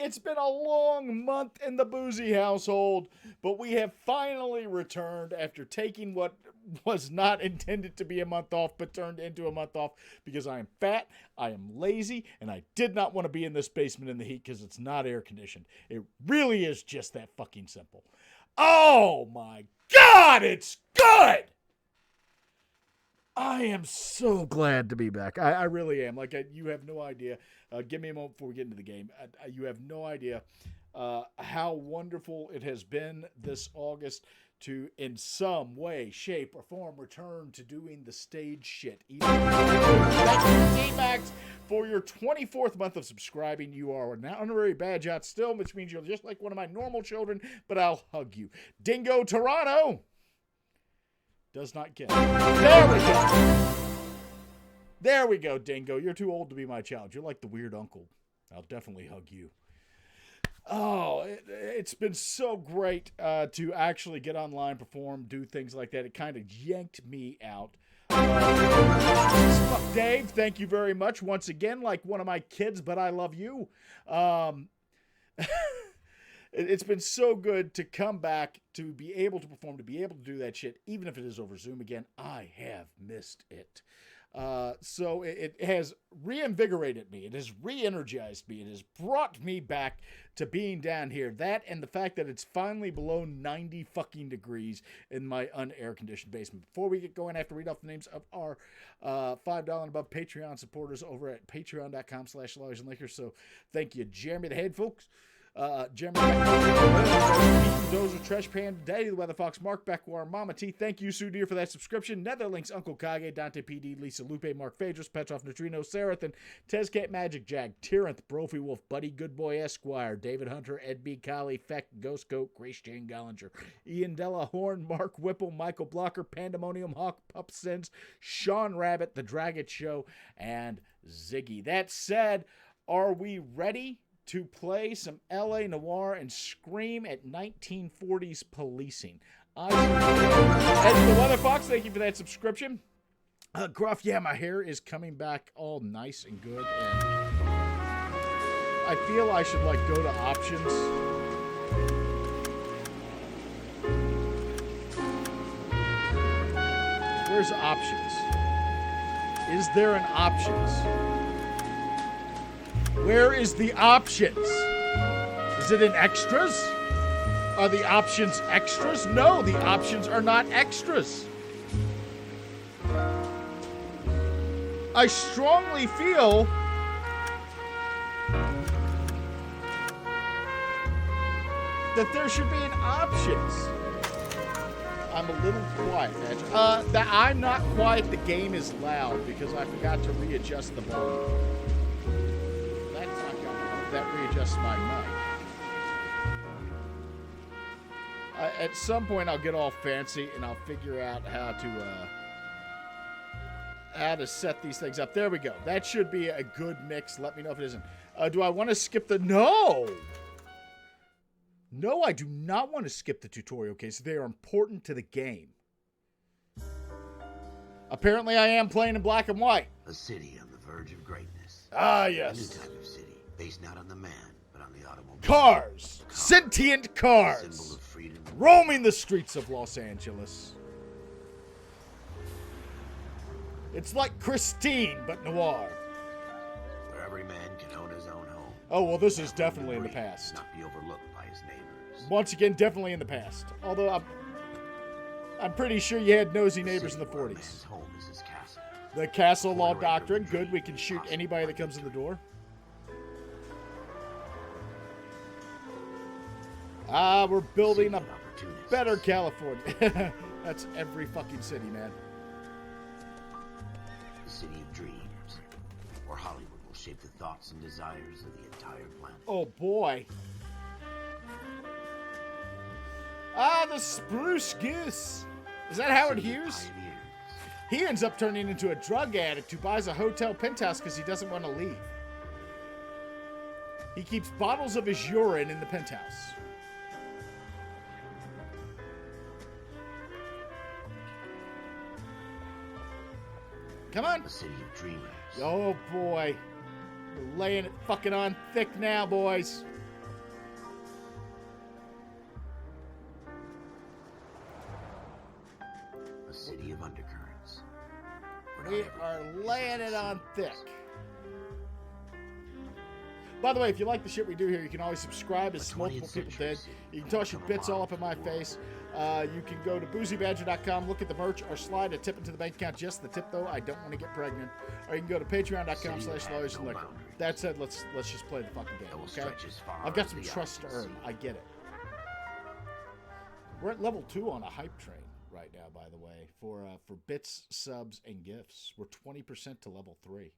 It's been a long month in the Boozy household, but we have finally returned after taking what was not intended to be a month off, but turned into a month off because I am fat, I am lazy, and I did not want to be in this basement in the heat because it's not air conditioned. It really is just that fucking simple. Oh my God, it's good! I am so glad to be back. I really am. Like, you have no idea. Give me a moment before we get into the game. You have no idea how wonderful it has been this August to, in some way, shape, or form, return to doing the stage shit. Thank you, T-Max, for your 24th month of subscribing. You are an honorary badge out still, which means you're just like one of my normal children, but I'll hug you. Dingo Toronto does not get it. There we go. There we go, Dingo. You're too old to be my child. You're like the weird uncle. I'll definitely hug you. Oh, it's been so great to actually get online, perform, do things like that. It kind of yanked me out. Dave, thank you very much. Once again, like one of my kids, but I love you. It's been so good to come back, to be able to perform, to be able to do that shit, even if it is over Zoom again. I have missed it. So it has reinvigorated me. It has re-energized me. It has brought me back to being down here. That and the fact that it's finally below 90 fucking degrees in my unair-conditioned basement. Before we get going, I have to read off the names of our $5 and above Patreon supporters over at patreon.com/Lawyer'sAndLiquor. So thank you, Jeremy the Head, folks. Jeremy Dozer, Trash Pan, Daddy the Weather Fox, Mark Beckwar, Mama T, thank you, Sue Deer, for that subscription. Netherlinks, Uncle Kage, Dante PD, Lisa Lupe, Mark Phaedrus, Petrov Neutrino, Sarathan, Tezcat Magic Jag, Tyranth, Brophy Wolf, Buddy Goodboy Esquire, David Hunter, Ed B. Colley, Feck, Ghost Goat, Grace Jane Gollinger, Ian Della Horn, Mark Whipple, Michael Blocker, Pandemonium, Hawk, Pup Sins, Sean Rabbit, The Dragon Show, and Ziggy. That said, are we ready to play some LA Noire and scream at 1940s policing? Ed the Weather Fox, thank you for that subscription. Gruff, yeah, my hair is coming back all nice and good, and I feel I should like go to options. Where's options? Is there an options? Where is the options? Is it in extras? Are the options extras? No, the options are not extras. I strongly feel that there should be an options. I'm a little quiet, Edge. I'm not quiet. The game is loud because I forgot to readjust the volume. That readjusts my mic. At some point, I'll get all fancy and I'll figure out how to set these things up. There we go. That should be a good mix. Let me know if it isn't. Do I want to skip the... No! No, I do not want to skip the tutorial cases. They are important to the game. Apparently, I am playing in black and white. A city on the verge of greatness. Ah, yes. A new type of city. Based not on the man, but on the automobile. Cars! Sentient cars! Symbol of freedom. Roaming the streets of Los Angeles. It's like Christine, but noir. Where every man can own his own home. Oh, well, this is definitely in the past. Not be overlooked by his neighbors. Once again, definitely in the past. Although I'm pretty sure you had nosy neighbors in the 40s. Man's home is his castle. The castle law doctrine. Good, we can shoot anybody that comes in the door. We're building a better California. That's every fucking city, man. The city of dreams, where Hollywood will shape the thoughts and desires of the entire planet. Oh, boy. The Spruce Goose. Is that Howard Hughes? He ends up turning into a drug addict who buys a hotel penthouse because he doesn't want to leave. He keeps bottles of his urine in the penthouse. Come on. The city of dreamers. Oh, boy. We're laying it fucking on thick now, boys. We are laying it on thick. By the way, if you like the shit we do here, you can always subscribe, as multiple people did. You can toss your bits all up in my face. You can go to boozybadger.com, look at the merch, or slide a tip into the bank account. Just the tip, though. I don't want to get pregnant. Or you can go to patreon.com/lawyers-and-liquor. That said, let's just play the fucking game, okay? I've got some trust to earn. I get it. We're at level 2 on a hype train right now, by the way, for bits, subs, and gifts. We're 20% to level 3.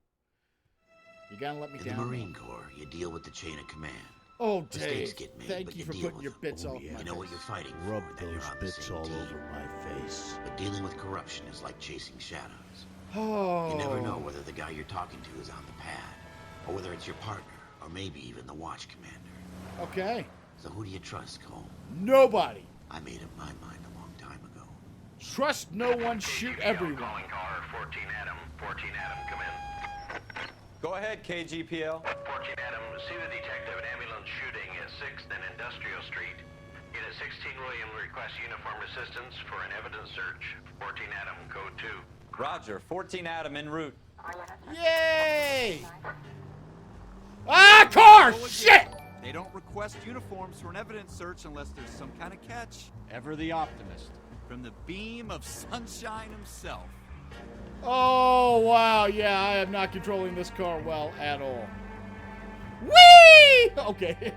You gotta let me down. In the Marine Corps, you deal with the chain of command. Oh, Dave, Mistakes get made, thank but you for deal putting with your them. bits all over my You know what face. you're fighting Rub for, that you're those on the bits same all team. over my face. But dealing with corruption is like chasing shadows. Oh. You never know whether the guy you're talking to is on the pad, or whether it's your partner, or maybe even the watch commander. Okay. So who do you trust, Cole? Nobody. I made up my mind a long time ago. Trust no one, shoot everyone. Calling car 14 Adam. 14 Adam, come in. Go ahead, KGPL. 14 Adam, see the detective at ambulance shooting at 6th and Industrial Street. Unit 16 William requests uniform assistance for an evidence search. 14 Adam, code 2. Roger, 14 Adam en route. Yay! Ah, car! Shit! They don't request uniforms for an evidence search unless there's some kind of catch. Ever the optimist. From the beam of sunshine himself. Oh, wow. Yeah, I am not controlling this car well at all. Whee! Okay,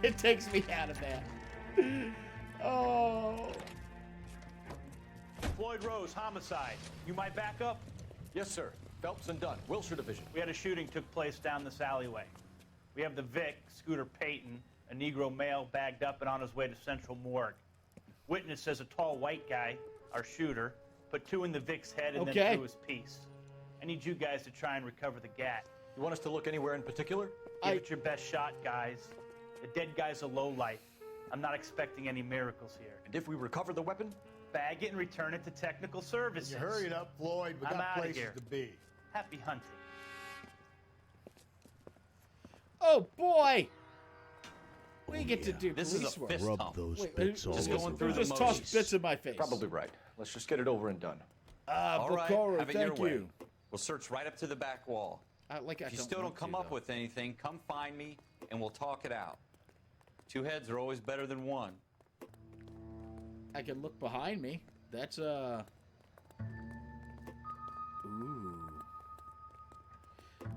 it takes me out of that. Oh. Floyd Rose, homicide. You might back up? Yes, sir. Phelps and Dunn, Wilshire Division. We had a shooting took place down this alleyway. We have the Vic, Scooter Payton, a Negro male bagged up and on his way to Central Morgue. Witness says a tall white guy, our shooter, put 2 in the Vic's head and then threw his piece. I need you guys to try and recover the gat. You want us to look anywhere in particular? Give it your best shot, guys. The dead guy's a lowlife. I'm not expecting any miracles here. And if we recover the weapon? Bag it and return it to technical services. You hurry it up, Floyd. We I'm got outta places here. to be. Happy hunting. Oh, boy. We get to do This is police a work. fist Rub hump. those Wait, bits all just over going through my the Just face. toss motions. bits in my face. Probably right. Let's just get it over and done. All right, Bokoro, have it your thank way. you. We'll search right up to the back wall. If If you still don't come up with anything, come find me and we'll talk it out. 2 heads are always better than 1. I can look behind me. That's ooh.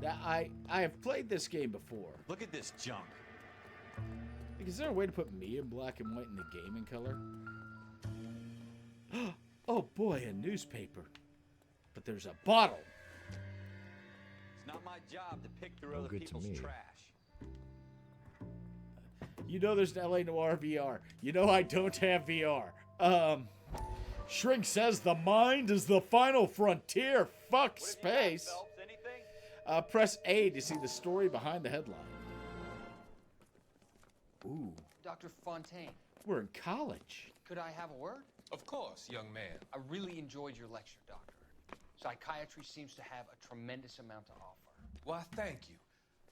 Now, I have played this game before. Look at this junk. Is there a way to put me in black and white and the game in color? Oh boy, a newspaper. But there's a bottle. It's not my job to pick through No other good to people's me. trash. You know there's an LA Noire VR. You know I don't have VR. Shrink says the mind is the final frontier. Fuck space. Anything? Press A to see the story behind the headline. Ooh, Dr. Fontaine, we're in college. could I have a word? Of course, young man. I really enjoyed your lecture, Doctor. Psychiatry seems to have a tremendous amount to offer. Why, thank you.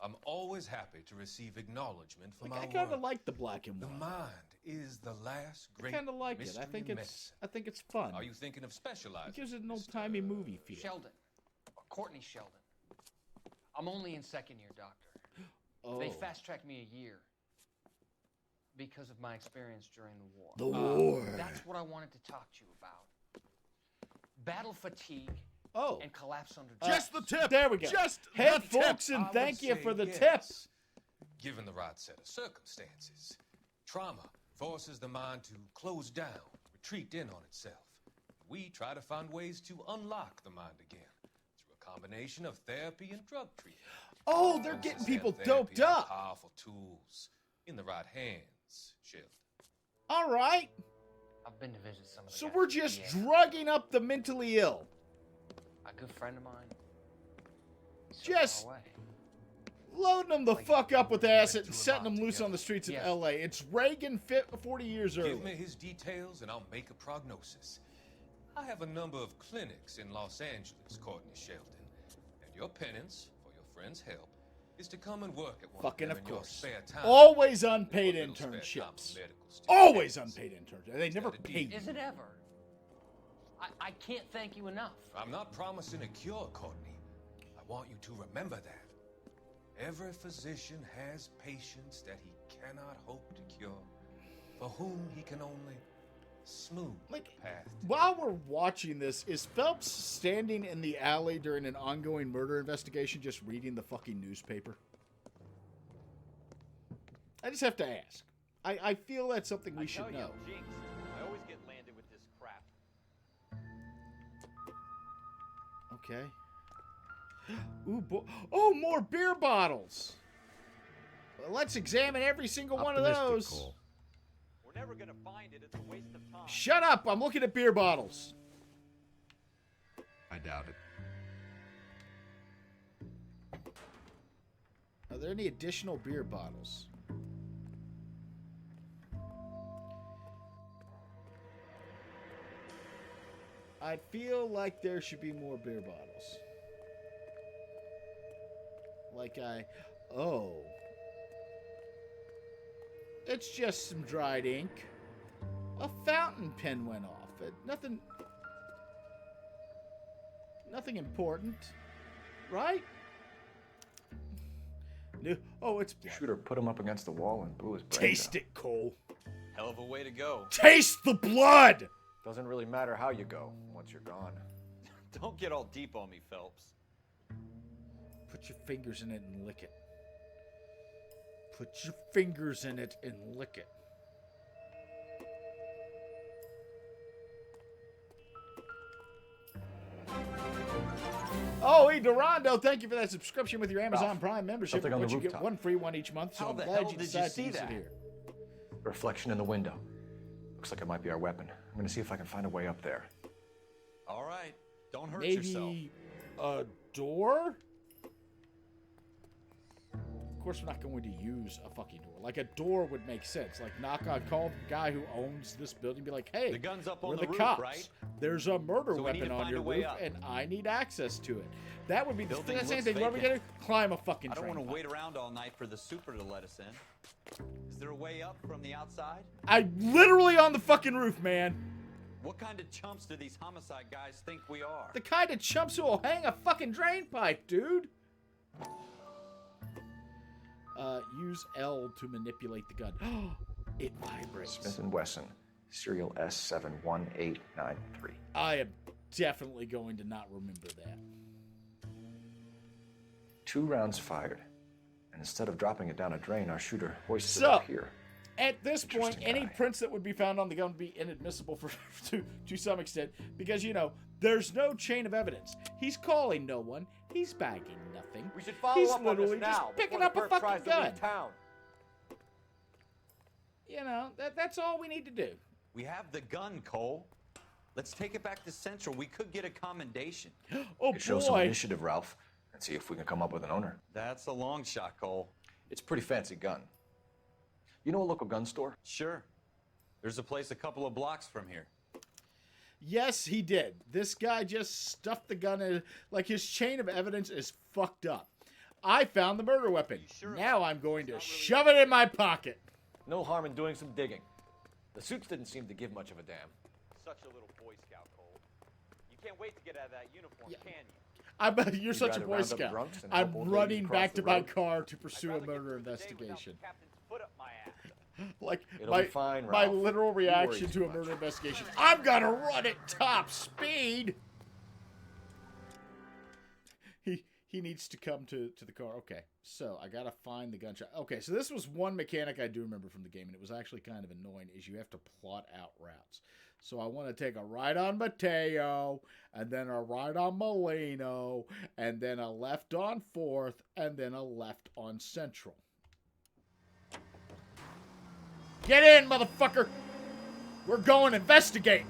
I'm always happy to receive acknowledgement for my I kind of work. like the black and The white. mind is the last I great kind of like it. mystery I think in it's fun. Are you thinking of specializing? It gives it an old-timey movie feel. Sheldon, or Courtney Sheldon. I'm only in second year, Doctor. Oh, They fast-tracked me a year because of my experience during the war. the war. That's what I wanted to talk to you about. Battle fatigue Oh, and collapse under Just the tip. there we go. Just Head the tip. folks, and I thank would you say for the yes. tip. Given the right set of circumstances, trauma forces the mind to close down, retreat in on itself. We try to find ways to unlock the mind again through a combination of therapy and drug treatment. Oh, they're Those getting that people have therapy doped are up. Powerful tools in the right hands, Sheldon. All right. I've been to visit some of the So guys we're at the just VA. drugging up the mentally ill. A good friend of mine. he's so Just- far away. Loading them the fuck up with acid and to a setting lot them loose on the together. streets of Yes. LA. It's Reagan 40 years Give me early. his details and I'll make a prognosis. I have a number of clinics in Los Angeles, Courtney Sheldon, and your penance for your friend's help is to come and work at one Fucking of of them in your course. spare time. Always unpaid Your little spare time internships. for medical students. Always unpaid internships. They never Instead of paid Is you. it ever? I can't thank you enough. I'm not promising a cure, Courtney. I want you to remember that. Every physician has patients that he cannot hope to cure, for whom he can only smooth the path. While we're watching this, is Phelps standing in the alley during an ongoing murder investigation just reading the fucking newspaper? I just have to ask. I feel that's something we should know. Jinx, I always get landed with this crap. Okay. Ooh, oh, more beer bottles. Well, let's examine every single one of those. Cole. We're never gonna find it. It's a waste of time. Shut up! I'm looking at beer bottles. I doubt it. Are there any additional beer bottles? I feel like there should be more beer bottles. Oh. It's just some dried ink. A fountain pen went off. Nothing important. Right? No. Oh, it's blood. Shooter put him up against the wall and blew his brains Taste out. it, Cole. Hell of a way to go. Taste the blood! Doesn't really matter how you go once you're gone. Don't get all deep on me, Phelps. Put your fingers in it and lick it. Put your fingers in it and lick it. Oh, hey, Durando, thank you for that subscription with your Amazon Prime membership. Something on But the you get rooftop. one free one each month, so How I'm the glad hell you did you decided to see use it that? here. Reflection in the window. Looks like it might be our weapon. I'm gonna see if I can find a way up there. All right. Don't hurt yourself. Maybe a door? Of course, we're not going to use a fucking door. Like, a door would make sense. Like, call the guy who owns this building and be like, hey, The gun's up we're on the the roof, cops. right? There's a murder So we need weapon to on find your a way roof, up. and I need access to it. That would be the Building same looks thing. What are we going vacant. to do? Climb a fucking I don't train want to pipe. wait around all night for the super to let us in. Is there a way up from the outside? I literally on the fucking roof, man. What kind of chumps do these homicide guys think we are? The kind of chumps who will hang a fucking drain pipe, dude. Use L to manipulate the gun. It vibrates. Smith & Wesson, serial S71893. I am definitely going to not remember that. 2 rounds fired. And instead of dropping it down a drain, our shooter hoisted So, it up here. At this point, Interesting any guy. prints that would be found on the gun would be inadmissible to some extent because, you know, there's no chain of evidence. He's calling no one. He's bagging nothing. We should follow He's up on literally this just now picking before up the a perp fucking tries to gun. leave town. You know, that's all we need to do. We have the gun, Cole. Let's take it back to Central. We could get a commendation. Oh, Could show some boy. initiative, Ralph, and see if we can come up with an owner. That's a long shot, Cole. It's a pretty fancy gun. You know a local gun store? Sure. There's a place a couple of blocks from here. Yes, he did. This guy just stuffed the gun in. Like, his chain of evidence is fucked up. I found the murder weapon. Now I'm going to shove it in my pocket. No harm in doing some digging. The suits didn't seem to give much of a damn. Such a little Boy Scout, Cole. You can't wait to get out of that uniform, can you? You're such a rather Boy round up Scout. drunks and I'm help old ladies running across back the to my road? car to pursue a I'd rather get murder through the day without investigation. the captain's foot up my ass. Like, It'll be fine, my Ralph. literal You worry reaction too to a much. murder investigation. I'm gonna run at top speed. He needs to come to the car. Okay, so I gotta find the gunshot. Okay, so this was one mechanic I do remember from the game, and it was actually kind of annoying, is you have to plot out routes. So I want to take a right on Mateo, and then a right on Molino, and then a left on 4th, and then a left on Central. Get in, motherfucker! We're going investigating.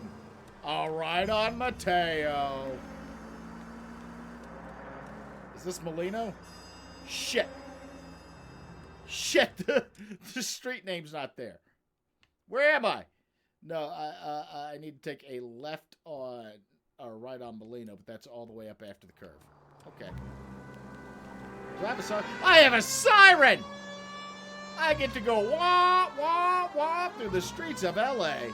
All right on Mateo. Is this Molino? Shit. Shit, the street name's not there. Where am I? No, I need to take a left on, or right on Molino, but that's all the way up after the curve. Okay. Do I have a siren? I have a siren! I get to go wah, wah, wah through the streets of L.A.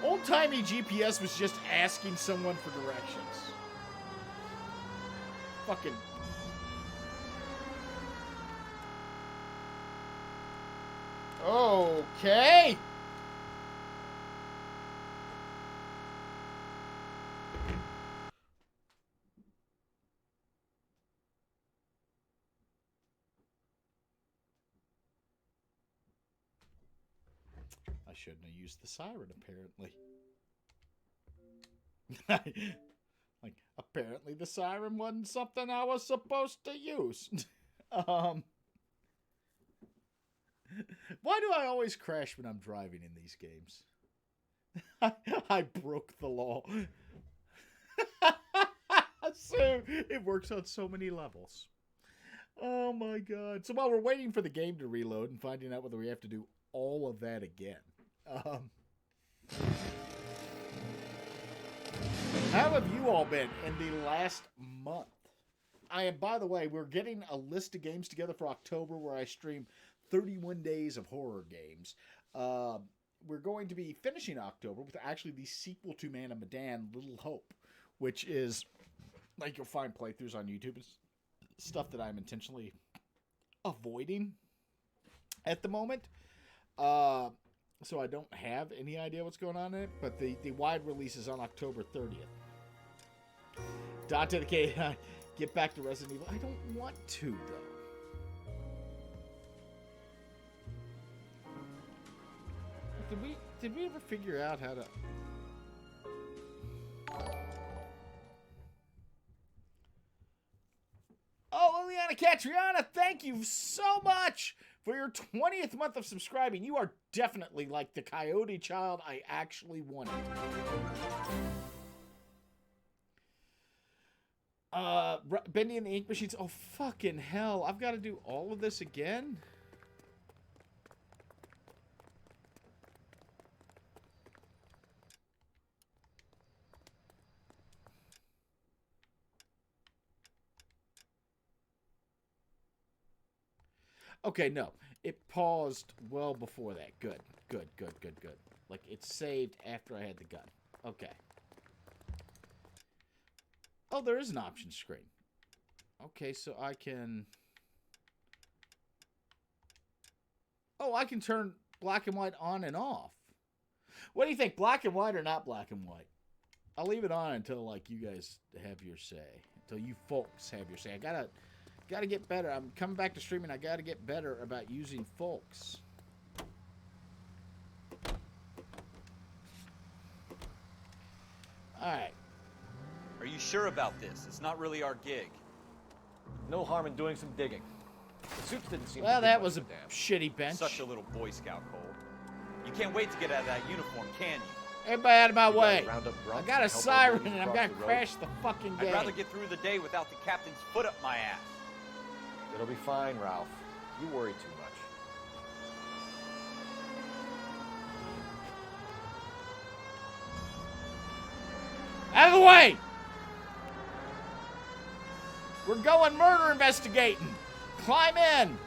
Old-timey GPS was just asking someone for directions. Fucking... Okay. I shouldn't have used the siren, apparently. Like, apparently the siren wasn't something I was supposed to use. Why do I always crash when I'm driving in these games? I broke the law. So it works on so many levels. Oh my god. So while we're waiting for the game to reload and finding out whether we have to do all of that again. How have you all been in the last month? By the way, we're getting a list of games together for October where I stream 31 days of horror games. We're going to be finishing October with actually the sequel to Man of Medan, Little Hope, which is, like, you'll find playthroughs on YouTube. It's stuff that I'm intentionally avoiding at the moment. So I don't have any idea what's going on in it, but the wide release is on October 30th. Dante the K, get back to Resident Evil. I don't want to, though. Did we ever figure out how to... Oh, Liliana Catriana, thank you so much for your 20th month of subscribing. You are definitely like the coyote child I actually wanted. Bendy and the Ink Machines. Oh, fucking hell. I've got to do all of this again? Okay, no. It paused well before that. Good. Like, it saved after I had the gun. Okay. Oh, there is an option screen. Okay, so I can... Oh, I can turn black and white on and off. What do you think? Black and white or not black and white? I'll leave it on until, like, you guys have your say. Until you folks have your say. I gotta get better. I'm coming back to streaming. I gotta get better about using folks. Alright. Are you sure about this? It's not really our gig. No harm in doing some digging. The suits didn't seem Well, to that was a shitty bench. Such a little Boy Scout, Cole. You can't wait to get out of that uniform, can you? Everybody out of my way. I got a siren and I'm gonna crash the fucking game. I'd rather get through the day without the captain's foot up my ass. It'll be fine, Ralph. You worry too much. Out of the way! We're going murder investigating. Climb in.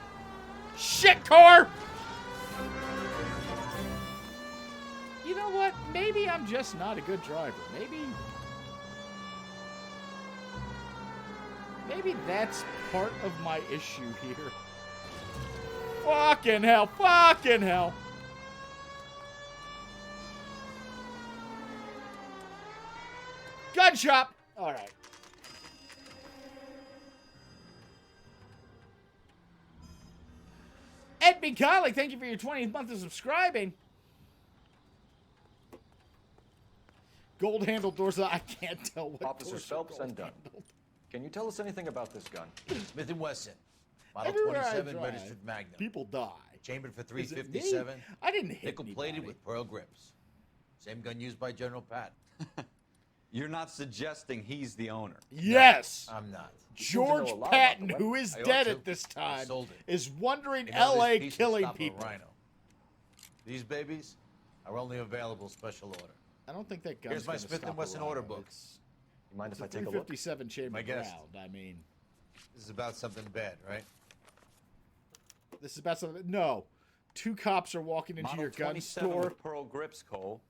Shit, car! You know what? Maybe I'm just not a good driver. Maybe that's part of my issue here. Fucking hell. Fucking hell. Gun shop. All right. Ed B. Conley, thank you for your 20th month of subscribing. Gold handled doors. I can't tell what Officer Phelps and Dunn. Can you tell us anything about this gun? Smith & Wesson. Model Everywhere 27 registered Magnum. People die. Chambered for Is it 357. me? I didn't hit Nickel-plated anybody. with pearl grips. Same gun used by General Patton. You're not suggesting he's the owner. Yes. I'm not. George know a lot Patton, about the who is I ought dead to. at this time, sold it. is wandering You know, L.A. this piece will killing stop a people. Rhino. These babies are only available special order. I don't think that gun's Here's my gonna Smith stop & Wesson a order rhino. book. You mind It's if I a take a look? 357 chamber My guest. round. I mean, This is about something bad, right? this is about something. No. Two cops are walking into Model your gun 27 store. with pearl grips, Cole.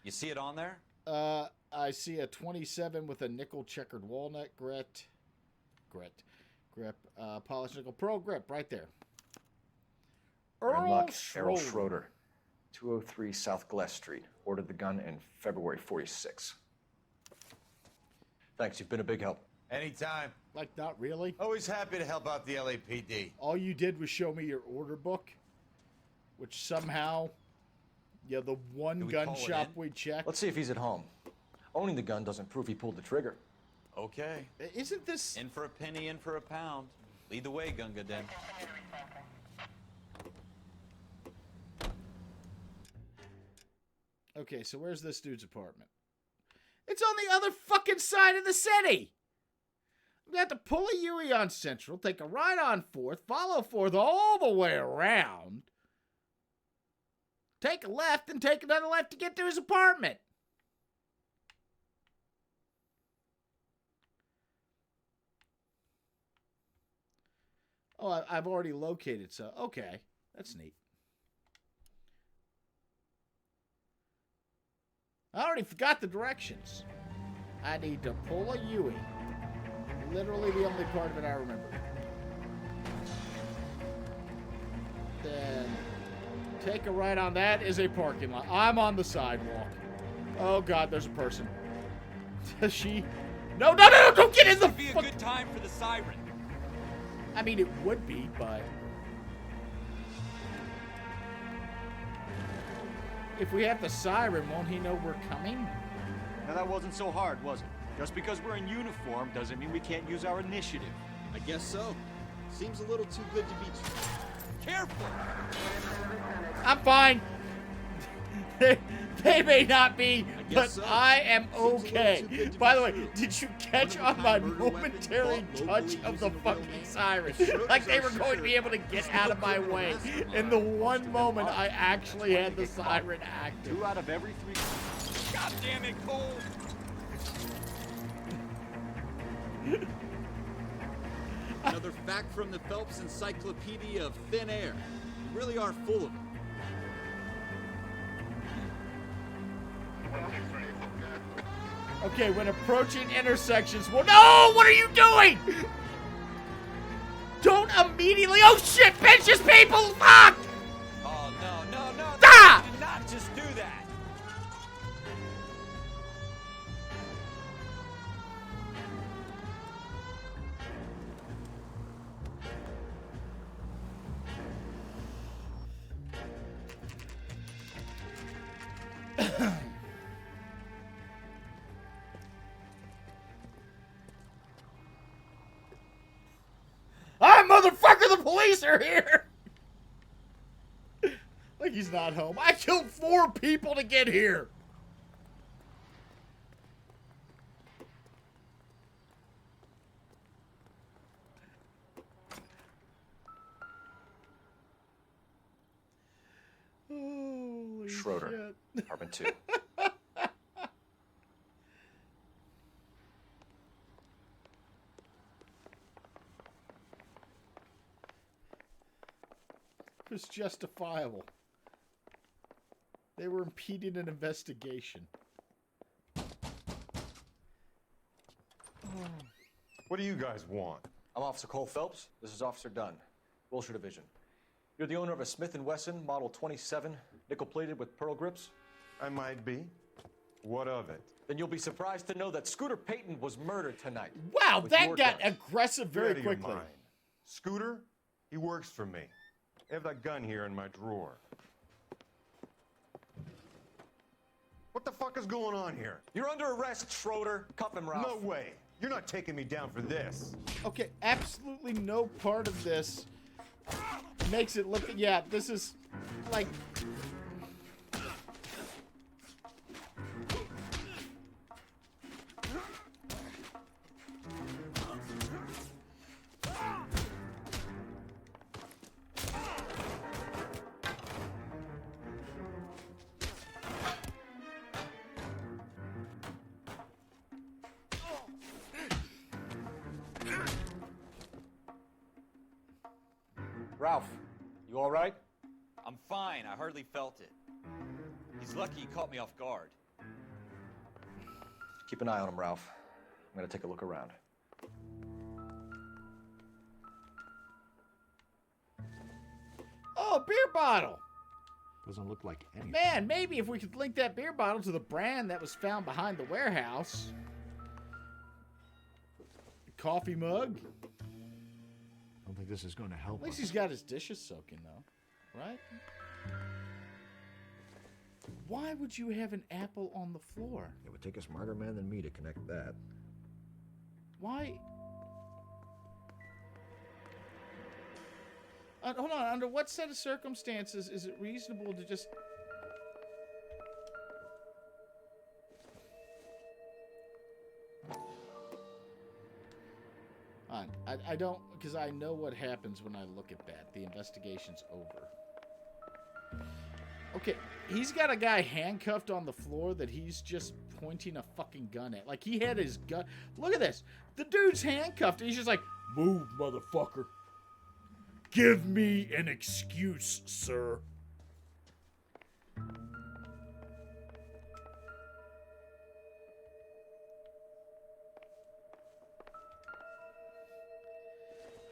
You see it on there? I see a 27 with a nickel checkered walnut grip, polished nickel pro grip right there. Errol Schroeder, 203 South Glass Street. Ordered the gun in February 46. Thanks, you've been a big help. Anytime. Like, not really? Always happy to help out the LAPD. All you did was show me your order book, which somehow, yeah, the one gun shop we checked. Let's see if he's at home. Owning the gun doesn't prove he pulled the trigger. Okay. Isn't this... In for a penny, in for a pound. Lead the way, Gunga Den. Okay, so where's this dude's apartment? It's on the other fucking side of the city! I'm gonna have to pull a Yui on Central, take a right on 4th, follow 4th all the way around, take a left, and take another left to get to his apartment. Oh, I've already located, so okay, that's neat. I already forgot the directions. I need to pull a Yui. Literally the only part of it I remember. Then take a right on that is a parking lot. I'm on the sidewalk. Oh God, there's a person. Does she? No, don't get in the. This would be a good time for the siren. I mean, it would be, but if we have the siren, won't he know we're coming? Now that wasn't so hard, was it? Just because we're in uniform doesn't mean we can't use our initiative. I guess so. Seems a little too good to be true. Careful! I'm fine. They may not be, but so. I am okay. By the way, did you catch on my momentary touch of the fucking siren? Like they were going to be able to get out of my way in the one moment I actually had the siren active. 2 out of every 3. God damn it, Cole! Another fact from the Phelps Encyclopedia of Thin Air. You really are full of it. Okay, when approaching intersections, well, no! What are you doing? Don't immediately. Oh shit! Pinches people! Fuck! Oh no! Ah! You did not just do that. Motherfucker, the police are here! Like he's not home. I killed 4 people to get here! Holy Schroeder, apartment 2. It was justifiable. They were impeding an investigation. What do you guys want? I'm Officer Cole Phelps. This is Officer Dunn, Wilshire Division. You're the owner of a Smith & Wesson Model 27, nickel-plated with pearl grips? I might be. What of it? Then you'll be surprised to know that Scooter Payton was murdered tonight. Wow, that got aggressive very You're out of your quickly. mind. Scooter? He works for me. I have that gun here in my drawer. What the fuck is going on here? You're under arrest, Schroeder. Cuff him, Ralph. No way. You're not taking me down for this. Okay, absolutely no part of this makes it look... Yeah, this is like... Ralph, you all right? I'm fine. I hardly felt it. He's lucky he caught me off guard. Keep an eye on him, Ralph. I'm gonna take a look around. Oh, beer bottle. Doesn't look like anything. Man, maybe if we could link that beer bottle to the brand that was found behind the warehouse. Coffee mug. I don't think this is going to help. At least he's got his dishes soaking, though. Right? Why would you have an apple on the floor? It would take a smarter man than me to connect that. Why? Hold on. Under what set of circumstances is it reasonable to just... I don't... Because I know what happens when I look at that. The investigation's over. Okay, he's got a guy handcuffed on the floor that he's just pointing a fucking gun at. Like, he had his gun... Look at this. The dude's handcuffed. He's just like, move, motherfucker. Give me an excuse, sir.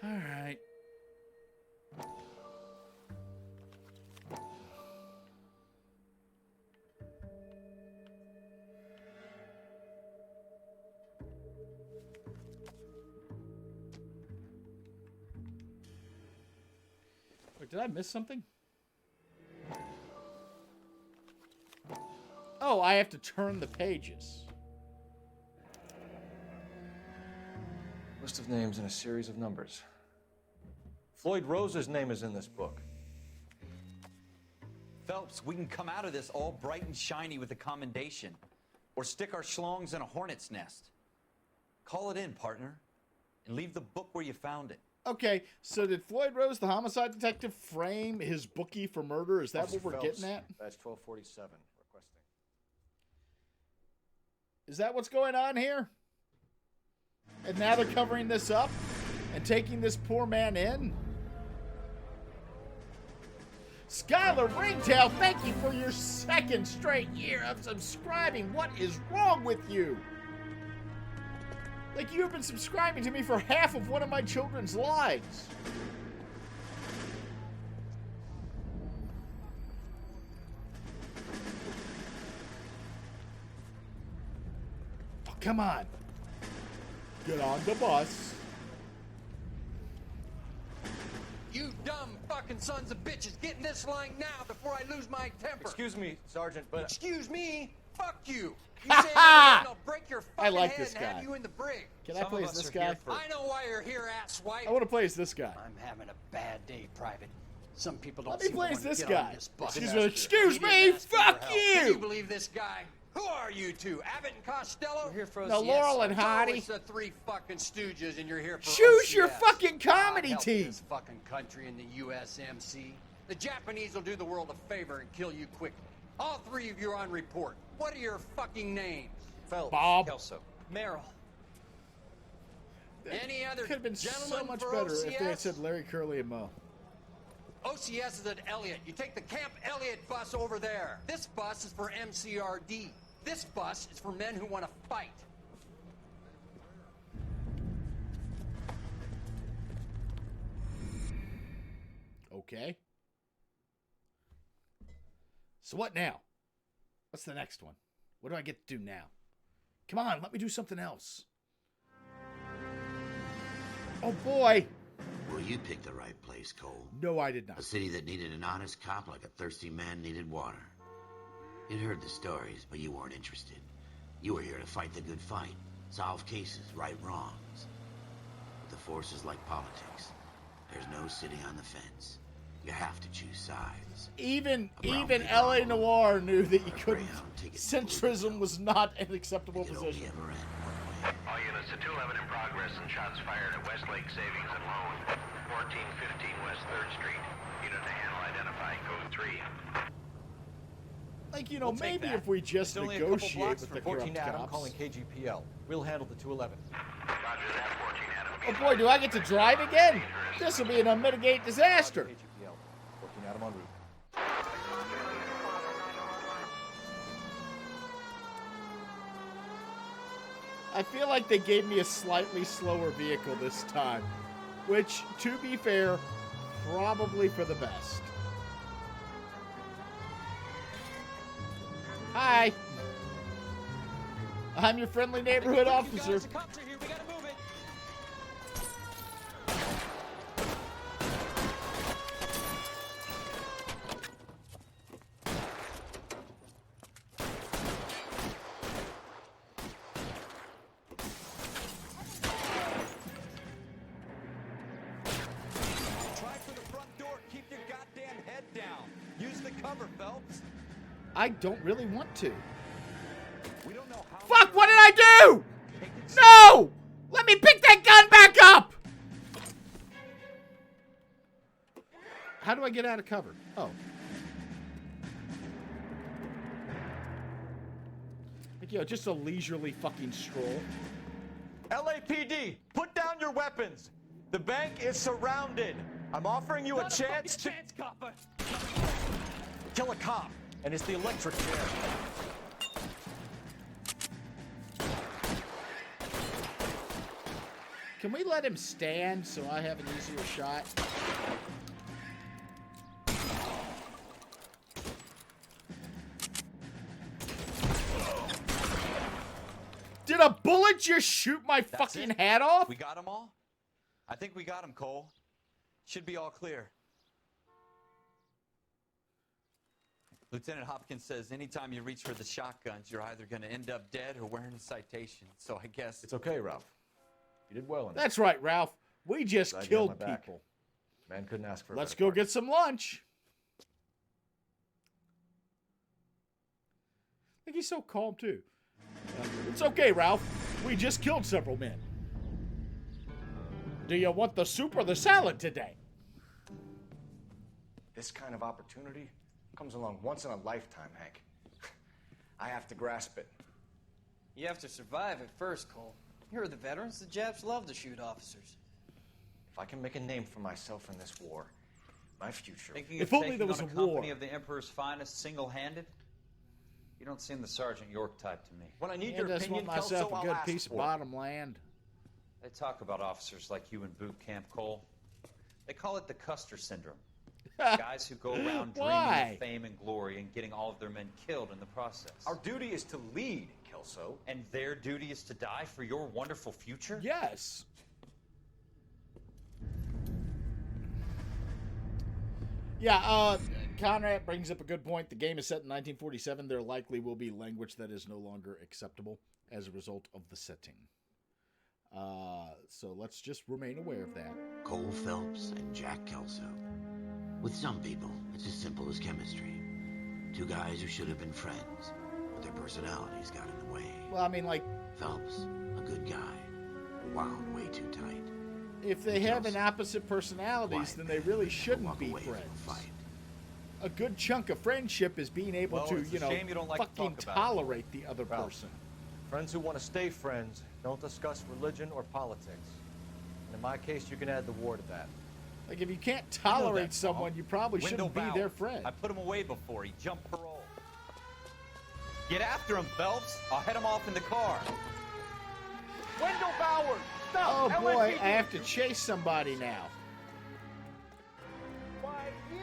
All right. Wait, did I miss something? Oh, I have to turn the pages. List of names and a series of numbers. Floyd Rose's name is in this book. Phelps, we can come out of this all bright and shiny with a commendation. Or stick our schlongs in a hornet's nest. Call it in, partner. And leave the book where you found it. Okay, so did Floyd Rose, the homicide detective, frame his bookie for murder? Is that Officer what we're Phelps, getting at? Badge 1247, requesting. Is that what's going on here? And now they're covering this up and taking this poor man in? Skylar Ringtail, thank you for your second straight year of subscribing. What is wrong with you? Like, you have been subscribing to me for half of one of my children's lives. Oh, come on. Get on the bus. You dumb fucking sons of bitches, get in this line now before I lose my temper. Excuse me, Sergeant, but... Excuse me? Fuck you. You say anything, I'll break your fucking I like head this and guy. have you in the brig. Can I play as this guy? I know why you're here, asswipe. I want to play as this guy. I'm having a bad day, Private. Some people don't Let me seem to play as want to this get guy. on this bus. Excuse me, fuck Can you you! believe this guy? Who are you two? Abbott and Costello? We're here for No, Laurel and Hardy. It's the three fucking stooges, and you're here for Choose your OCS. fucking comedy God help team. This fucking country and the USMC. The Japanese will do the world a favor and kill you quickly. All three of you are on report. What are your fucking names? Phelps. Bob. Kelso. Merrill. Any other Could have been gentlemen so much for better OCS? if they had said Larry, Curly, and Moe. OCS is at Elliott. You take the Camp Elliott bus over there. This bus is for MCRD. This bus is for men who want to fight. Okay. So what now? What's the next one? What do I get to do now? Come on, let me do something else. Oh boy! Well, you picked the right place, Cole. No, I did not. A city that needed an honest cop like a thirsty man needed water. You'd heard the stories, but you weren't interested. You were here to fight the good fight, solve cases, right wrongs. But the force is like politics. There's no sitting on the fence. You have to choose sides. Even LA Noire knew that you couldn't. Centrism was not an acceptable position. All units to 211 in progress and shots fired at Westlake Savings and Loan, 1415 West 3rd Street. Unit to handle identify code 3. Like, you know, We'll take maybe that. if we just It's only a couple negotiate blocks with from the 14 corrupt Adam cops. calling KGPL. We'll handle the 211. Roger that, 14 Adam. Oh boy, do I get to drive again? This will be an unmitigated disaster. KGPL. 14 Adam en route. I feel like they gave me a slightly slower vehicle this time. Which, to be fair, probably for the best. Hi. I'm your friendly neighborhood officer. The cops are here. We gotta move it. Try for the front door. Keep your goddamn head down. Use the cover, Phelps. I don't really want to. We don't know how. Fuck, what did I do? No! Let me pick that gun back up! How do I get out of cover? Oh. Like, yo, just a leisurely fucking stroll. LAPD, put down your weapons. The bank is surrounded. I'm offering you a chance to kill a cop, and it's the electric chair. Can we let him stand so I have an easier shot? Did a bullet just shoot my fucking hat off? We got them all? I think we got them, Cole. Should be all clear. Lieutenant Hopkins says anytime you reach for the shotguns, you're either going to end up dead or wearing a citation. So I guess... It's okay, Ralph. You did well in That's right, Ralph. We just Glad you killed had my back. people. Man couldn't ask for a Let's better go get some lunch. I think he's so calm, too. It's okay, Ralph. We just killed several men. Do you want the soup or the salad today? This kind of opportunity comes along once in a lifetime, Hank. I have to grasp it. You have to survive it first, Cole. Here are the veterans. The Japs love to shoot officers. If I can make a name for myself in this war, my future... Thinking If of only there taking was on a company war. of the Emperor's finest single-handed? You don't seem the Sergeant York type to me. When I need I your just opinion, want myself Kelso, a good I'll piece ask of for it. bottom land. They talk about officers like you in boot camp, Cole. They call it the Custer syndrome. Guys who go around dreaming Why? of fame and glory and getting all of their men killed in the process. Our duty is to lead, Kelso. And their duty is to die for your wonderful future? Yes. Yeah, Conrad brings up a good point. The game is set in 1947. There likely will be language that is no longer acceptable as a result of the setting. So let's just remain aware of that. Cole Phelps and Jack Kelso. With some people, it's as simple as chemistry. Two guys who should have been friends, but their personalities got in the way. Well, I mean, like... Phelps, a good guy, wound way too tight. If they have an opposite personalities, then they really shouldn't be friends. A good chunk of friendship is being able Well, to, it's a you know, shame you don't like to fucking talk about it. tolerate the other Ralph. person. Friends who want to stay friends don't discuss religion or politics. And in my case, you can add the war to that. Like, if you can't You know tolerate that, someone, Paul. you probably Wendell shouldn't be Bauer. their friend. I put him away before. He jumped parole. Get after him, Phelps. I'll head him off in the car. Wendell Bauer! Oh Stop! boy, LAPD. I have to chase somebody now. Why, you?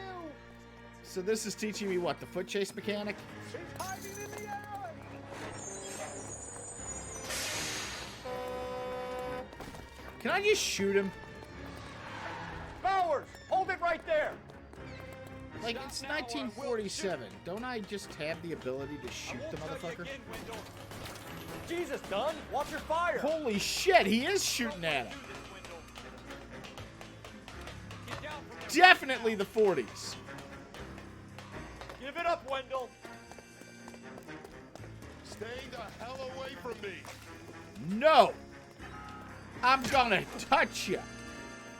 So this is teaching me what, the foot chase mechanic? He's hiding in the alley! Can I just shoot him? Bowers, hold it right there! Like, it's 1947. Don't I just have the ability to shoot the motherfucker? Jesus, Dunn, watch your fire! Holy shit, he is shooting at him. Definitely the 40s. Give it up, Wendell! Stay the hell away from me! No! I'm gonna touch you.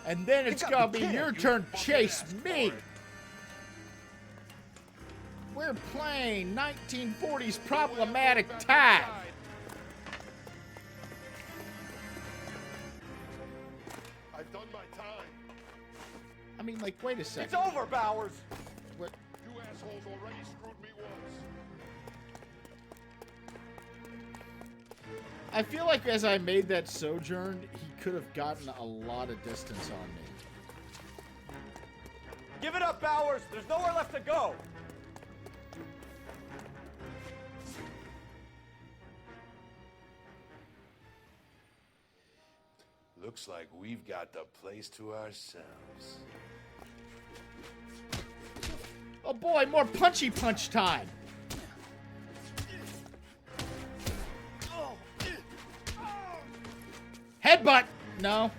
And then it's gonna be your turn to chase me. We're playing 1940s problematic tag. I've done my time. I mean, like, wait a second. It's over, Bowers! What? You assholes already screwed me once. I feel like as I made that sojourn, he could have gotten a lot of distance on me. Give it up, Bowers. There's nowhere left to go. Looks like we've got the place to ourselves. Oh boy, more punchy punch time. Headbutt. No.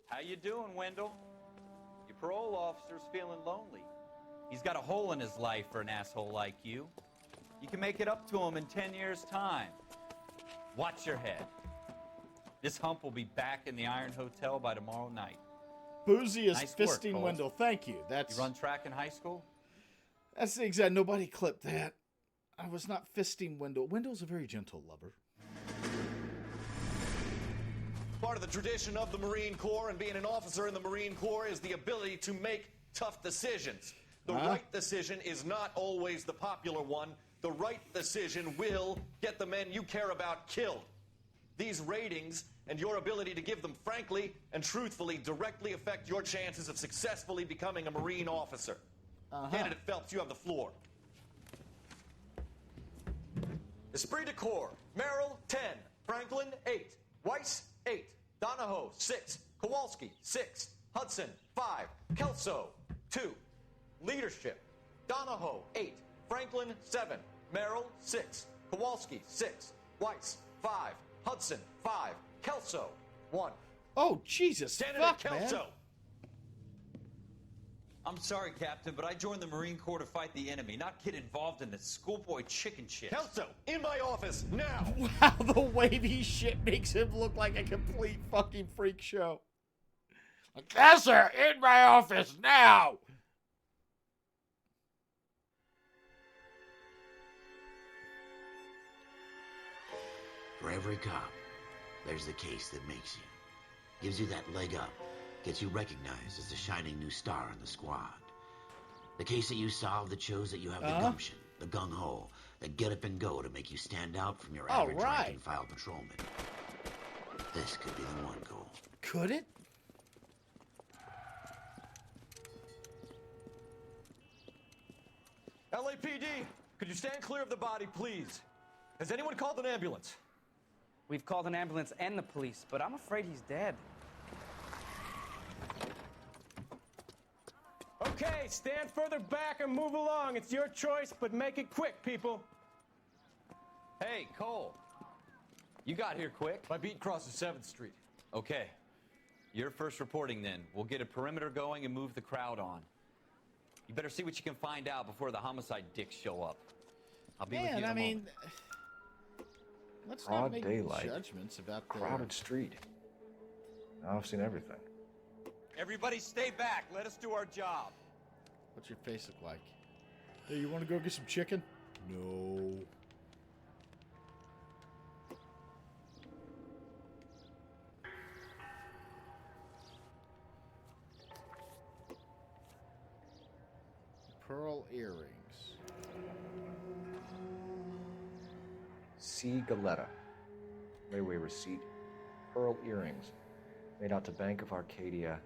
How you doing, Wendell? Your parole officer's feeling lonely. He's got a hole in his life for an asshole like you. You can make it up to him in 10 years' time. Watch your head. This hump will be back in the Iron Hotel by tomorrow night. Boozy is Nice work, fisting Cole. Wendell. Thank you. That's You run track in high school? That's the exact. Nobody clipped that. I was not fisting Wendell. Wendell's a very gentle lover. Part of the tradition of the Marine Corps and being an officer in the Marine Corps is the ability to make tough decisions. The right decision is not always the popular one. The right decision will get the men you care about killed. These ratings and your ability to give them frankly and truthfully directly affect your chances of successfully becoming a Marine officer. Candidate Phelps, you have the floor. Esprit de Corps, Merrill, 10. Franklin, 8. Weiss, 8. Donahoe, 6. Kowalski, 6. Hudson, 5. Kelso, 2. Leadership, Donahoe, 8. Franklin, 7. Merrill, 6. Kowalski, 6. Weiss, 5. Hudson, 5. Kelso, 1. Oh, Jesus. Candidate Fuck, Kelso. man. I'm sorry, Captain, but I joined the Marine Corps to fight the enemy, not get involved in this schoolboy chicken shit. Kelso, in my office, now! Wow, the wavy shit makes him look like a complete fucking freak show. Yes, sir, in my office now! For every cop, there's the case that makes you. Gives you that leg up. Gets you recognized as the shining new star in the squad. The case that you solved that shows that you have the gumption, the gung-ho, the get up and go to make you stand out from your average rank and file patrolman. This could be the one, Cole. Could it? LAPD, could you stand clear of the body, please? Has anyone called an ambulance? We've called an ambulance and the police, but I'm afraid he's dead. Okay, stand further back and move along. It's your choice, but make it quick, people. Hey, Cole. You got here quick. My beat crosses 7th Street. Okay. You're first reporting then. We'll get a perimeter going and move the crowd on. You better see what you can find out before the homicide dicks show up. I'll be with you in a moment. Let's Broad not make daylight. judgments about the Crowded street. Now I've seen everything. Everybody stay back. Let us do our job. What's your face look like? Hey, you want to go get some chicken? No. Pearl earrings. C. Galetta. Railway receipt. Pearl earrings. Made out to Bank of Arcadia.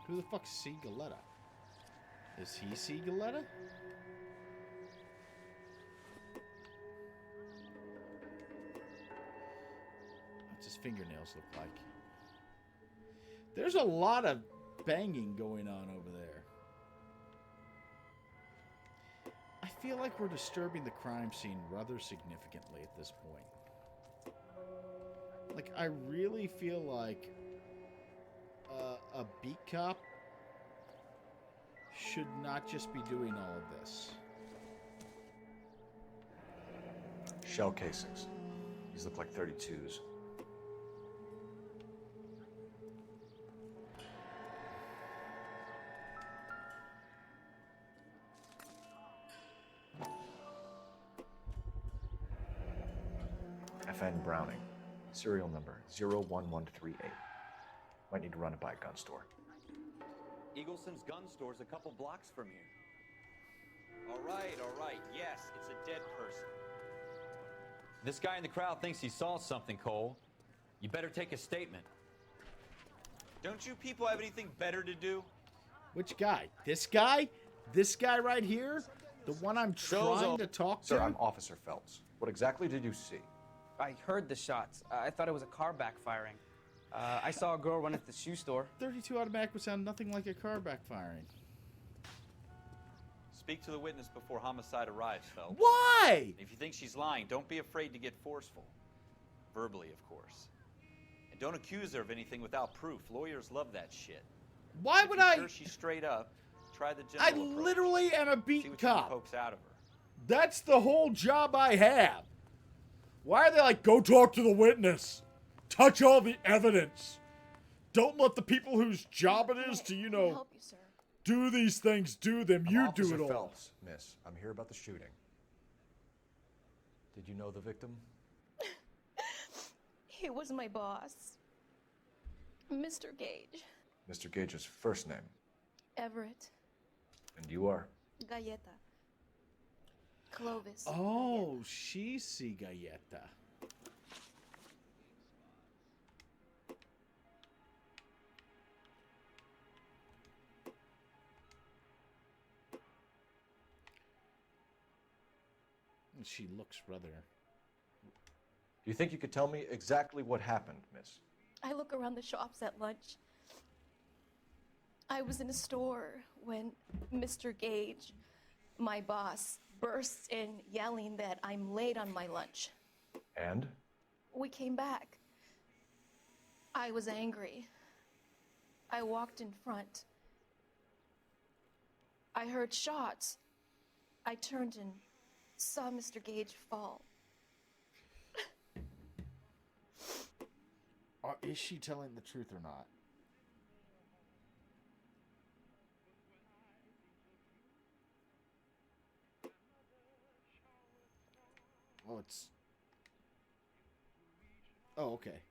Who the fuck's C. Galetta? Is he C. Galetta? What's his fingernails look like? There's a lot of banging going on over there. I feel like we're disturbing the crime scene rather significantly at this point. Like, I really feel like a beat cop should not just be doing all of this. Shell casings. These look like 32s. FN Browning. Serial number 01138. Might need to run it by a gun store. Eagleson's gun store's a couple blocks from here. All right. Yes, it's a dead person. This guy in the crowd thinks he saw something, Cole. You better take a statement. Don't you people have anything better to do? Which guy? This guy? This guy right here? The one I'm trying to talk to? Sir, I'm Officer Phelps. What exactly did you see? I heard the shots. I thought it was a car backfiring. I saw a girl run at the shoe store. 32 automatic would sound nothing like a car backfiring. Speak to the witness before homicide arrives, Phelps. Why? If you think she's lying, don't be afraid to get forceful. Verbally, of course. And don't accuse her of anything without proof. Lawyers love that shit. Why would I? If you're sure she's straight up, try the I gentle approach. literally am a See beat what cop. you can coax out of her. That's the whole job I have. Why are they like, go talk to the witness? Touch all the evidence. Don't let the people whose job it is to, you know, help you, sir. do these things, do them. You do Officer it all. Phelps, miss. I'm here about the shooting. Did you know the victim? He was my boss, Mr. Gage. Mr. Gage's first name. Everett. And you are? Galleta. Clovis. Oh, she's si Galleta. She looks rather... Do you think you could tell me exactly what happened, miss? I look around the shops at lunch. I was in a store when Mr. Gage, my boss, bursts in yelling that I'm late on my lunch. And? We came back. I was angry. I walked in front. I heard shots. I turned and saw Mr. Gage fall. Is she telling the truth or not? Oh, it's... Oh, okay.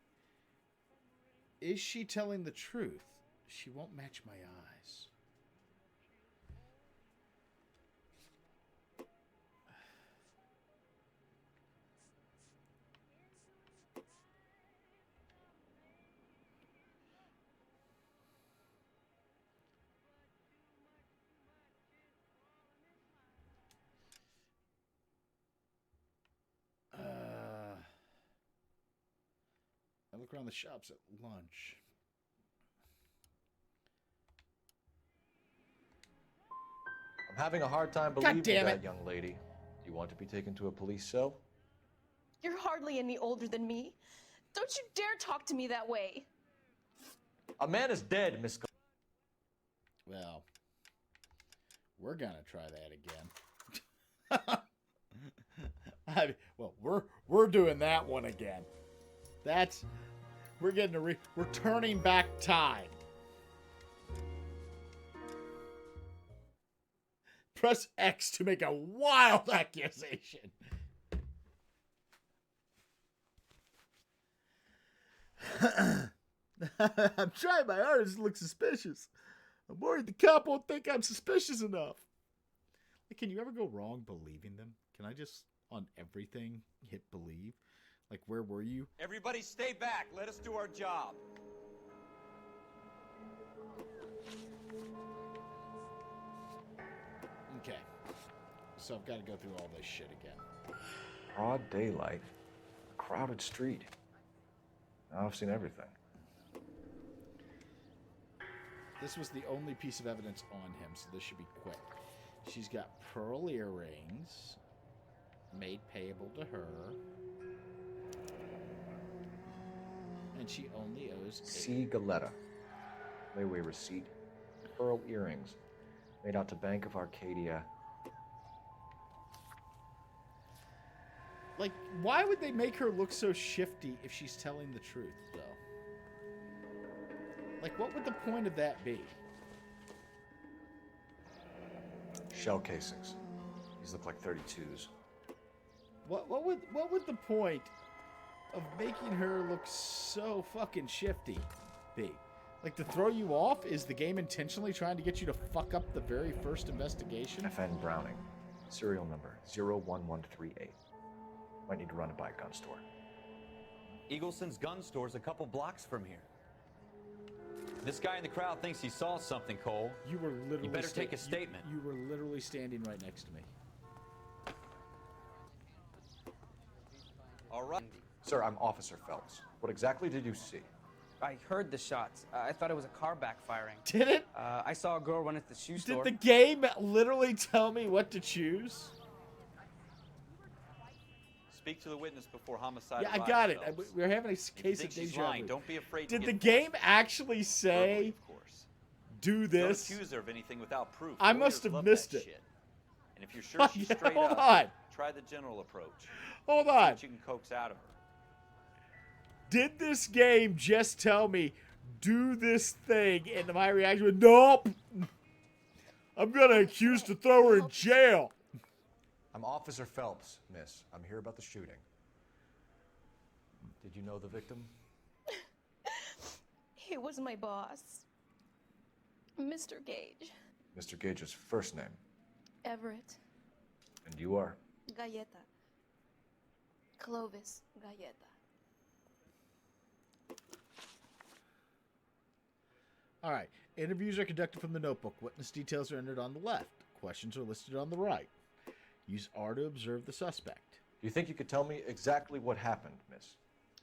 Is she telling the truth? She won't match my eyes. I look around the shops at lunch. I'm having a hard time believing that, young lady. Do you want to be taken to a police cell? You're hardly any older than me. Don't you dare talk to me that way. A man is dead, Miss. Well, we're gonna try that again. We're doing that one again. We're turning back time. Press X to make a wild accusation. I'm trying my hardest to look suspicious. I'm worried the cop won't think I'm suspicious enough. Like, can you ever go wrong believing them? Can I just, on everything, hit believe? Like, where were you? Everybody stay back. Let us do our job. Okay. So I've got to go through all this shit again. Broad daylight. A crowded street. Now I've seen everything. This was the only piece of evidence on him, so this should be quick. She's got pearl earrings made payable to her. And she only owes... C. Galleta. Layaway receipt. Pearl earrings. Made out to Bank of Arcadia. Like, why would they make her look so shifty if she's telling the truth, though? Like, what would the point of that be? Shell casings. These look like 32s. What would the point of making her look so fucking shifty be? Like, to throw you off? Is the game intentionally trying to get you to fuck up the very first investigation? F.N. Browning. Serial number 01138. Might need to run it by a gun store. Eagleson's gun store's a couple blocks from here. This guy in the crowd thinks he saw something, Cole. You were literally. You better take a statement. You were literally standing right next to me. All right. Sir, I'm Officer Phelps. What exactly did you see? I heard the shots. I thought it was a car backfiring. Did it? I saw a girl run at the shoe store. Did the game literally tell me what to choose? Speak to the witness before homicide. Yeah, I got it. We're having a case of deja vu. Don't be afraid. Did the game actually say, do this? Don't accuse her of anything without proof. I must have missed it. Shit. And if you're sure she's straight hold up, on. try the general approach. Hold See on. what you can coax out of her. Did this game just tell me, do this thing? And my reaction was, nope. I'm going to accuse to throw her in jail. I'm Officer Phelps, miss. I'm here about the shooting. Did you know the victim? He was my boss, Mr. Gage. Mr. Gage's first name. Everett. And you are? Galleta. Clovis Galleta. All right. Interviews are conducted from the notebook. Witness details are entered on the left. Questions are listed on the right. Use R to observe the suspect. Do you think you could tell me exactly what happened, miss?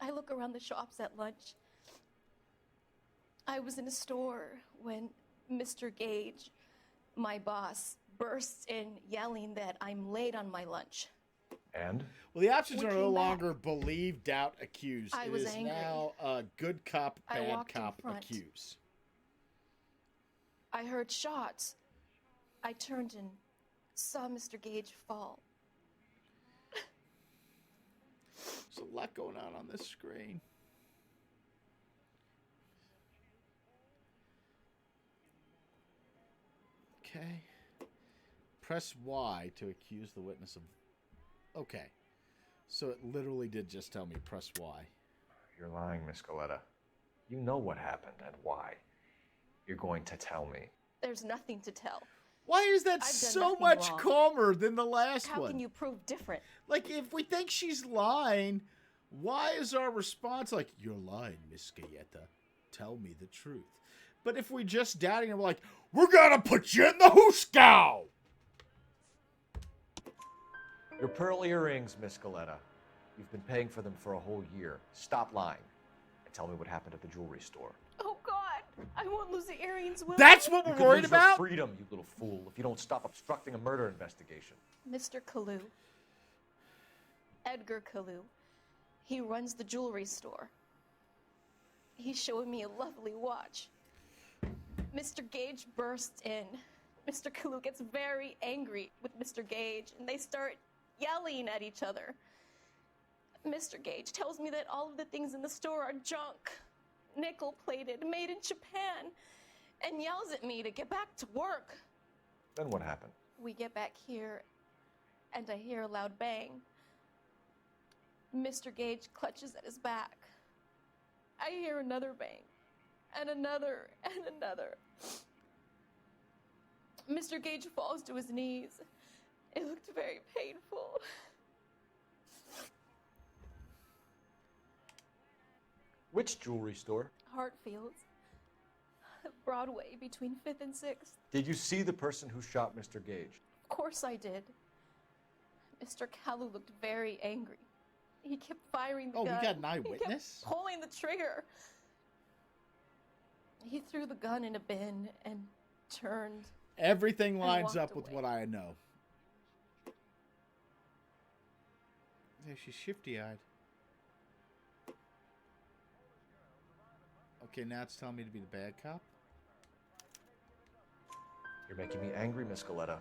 I look around the shops at lunch. I was in a store when Mr. Gage, my boss, bursts in yelling that I'm late on my lunch. And? Well, the options We are no came longer believe, doubt, accuse. I It was is angry. now good cop, I bad walked in cop, front. accuse. I heard shots. I turned and saw Mr. Gage fall. There's a lot going on this screen. Okay. Press Y to accuse the witness of... Okay. So it literally did just tell me press Y. You're lying, Miss Galleta. You know what happened and why. You're going to tell me. There's nothing to tell. Why is that I've done so nothing much wrong. calmer than the last How one? can you prove different? Like, if we think she's lying, why is our response like, you're lying, Miss Galleta. Tell me the truth. But if we just doubting her, we're like, we're gonna put you in the hooskow! Your pearl earrings, Miss Galleta. You've been paying for them for a whole year. Stop lying. And tell me what happened at the jewelry store. Oh, God. I won't lose the earrings, will That's I? what You we're could worried lose your about? freedom, you little fool, if you don't stop obstructing a murder investigation. Mr. Kalu. Edgar Kalu. He runs the jewelry store. He's showing me a lovely watch. Mr. Gage bursts in. Mr. Kalu gets very angry with Mr. Gage, and they start yelling at each other. Mr. Gage tells me that all of the things in the store are junk, nickel-plated, made in Japan, and yells at me to get back to work. Then what happened? We get back here, and I hear a loud bang. Mr. Gage clutches at his back. I hear another bang, and another, and another. Mr. Gage falls to his knees. It looked very painful. Which jewelry store? Hartfield's. Broadway, between 5th and 6th. Did you see the person who shot Mr. Gage? Of course I did. Mr. Kalu looked very angry. He kept firing the gun. Oh, we got an He eyewitness? kept pulling the trigger. He threw the gun in a bin and turned. Everything and lines walked up with away. what I know. Yeah, she's shifty-eyed. Okay, now it's telling me to be the bad cop? You're making me angry, Miss Galleta.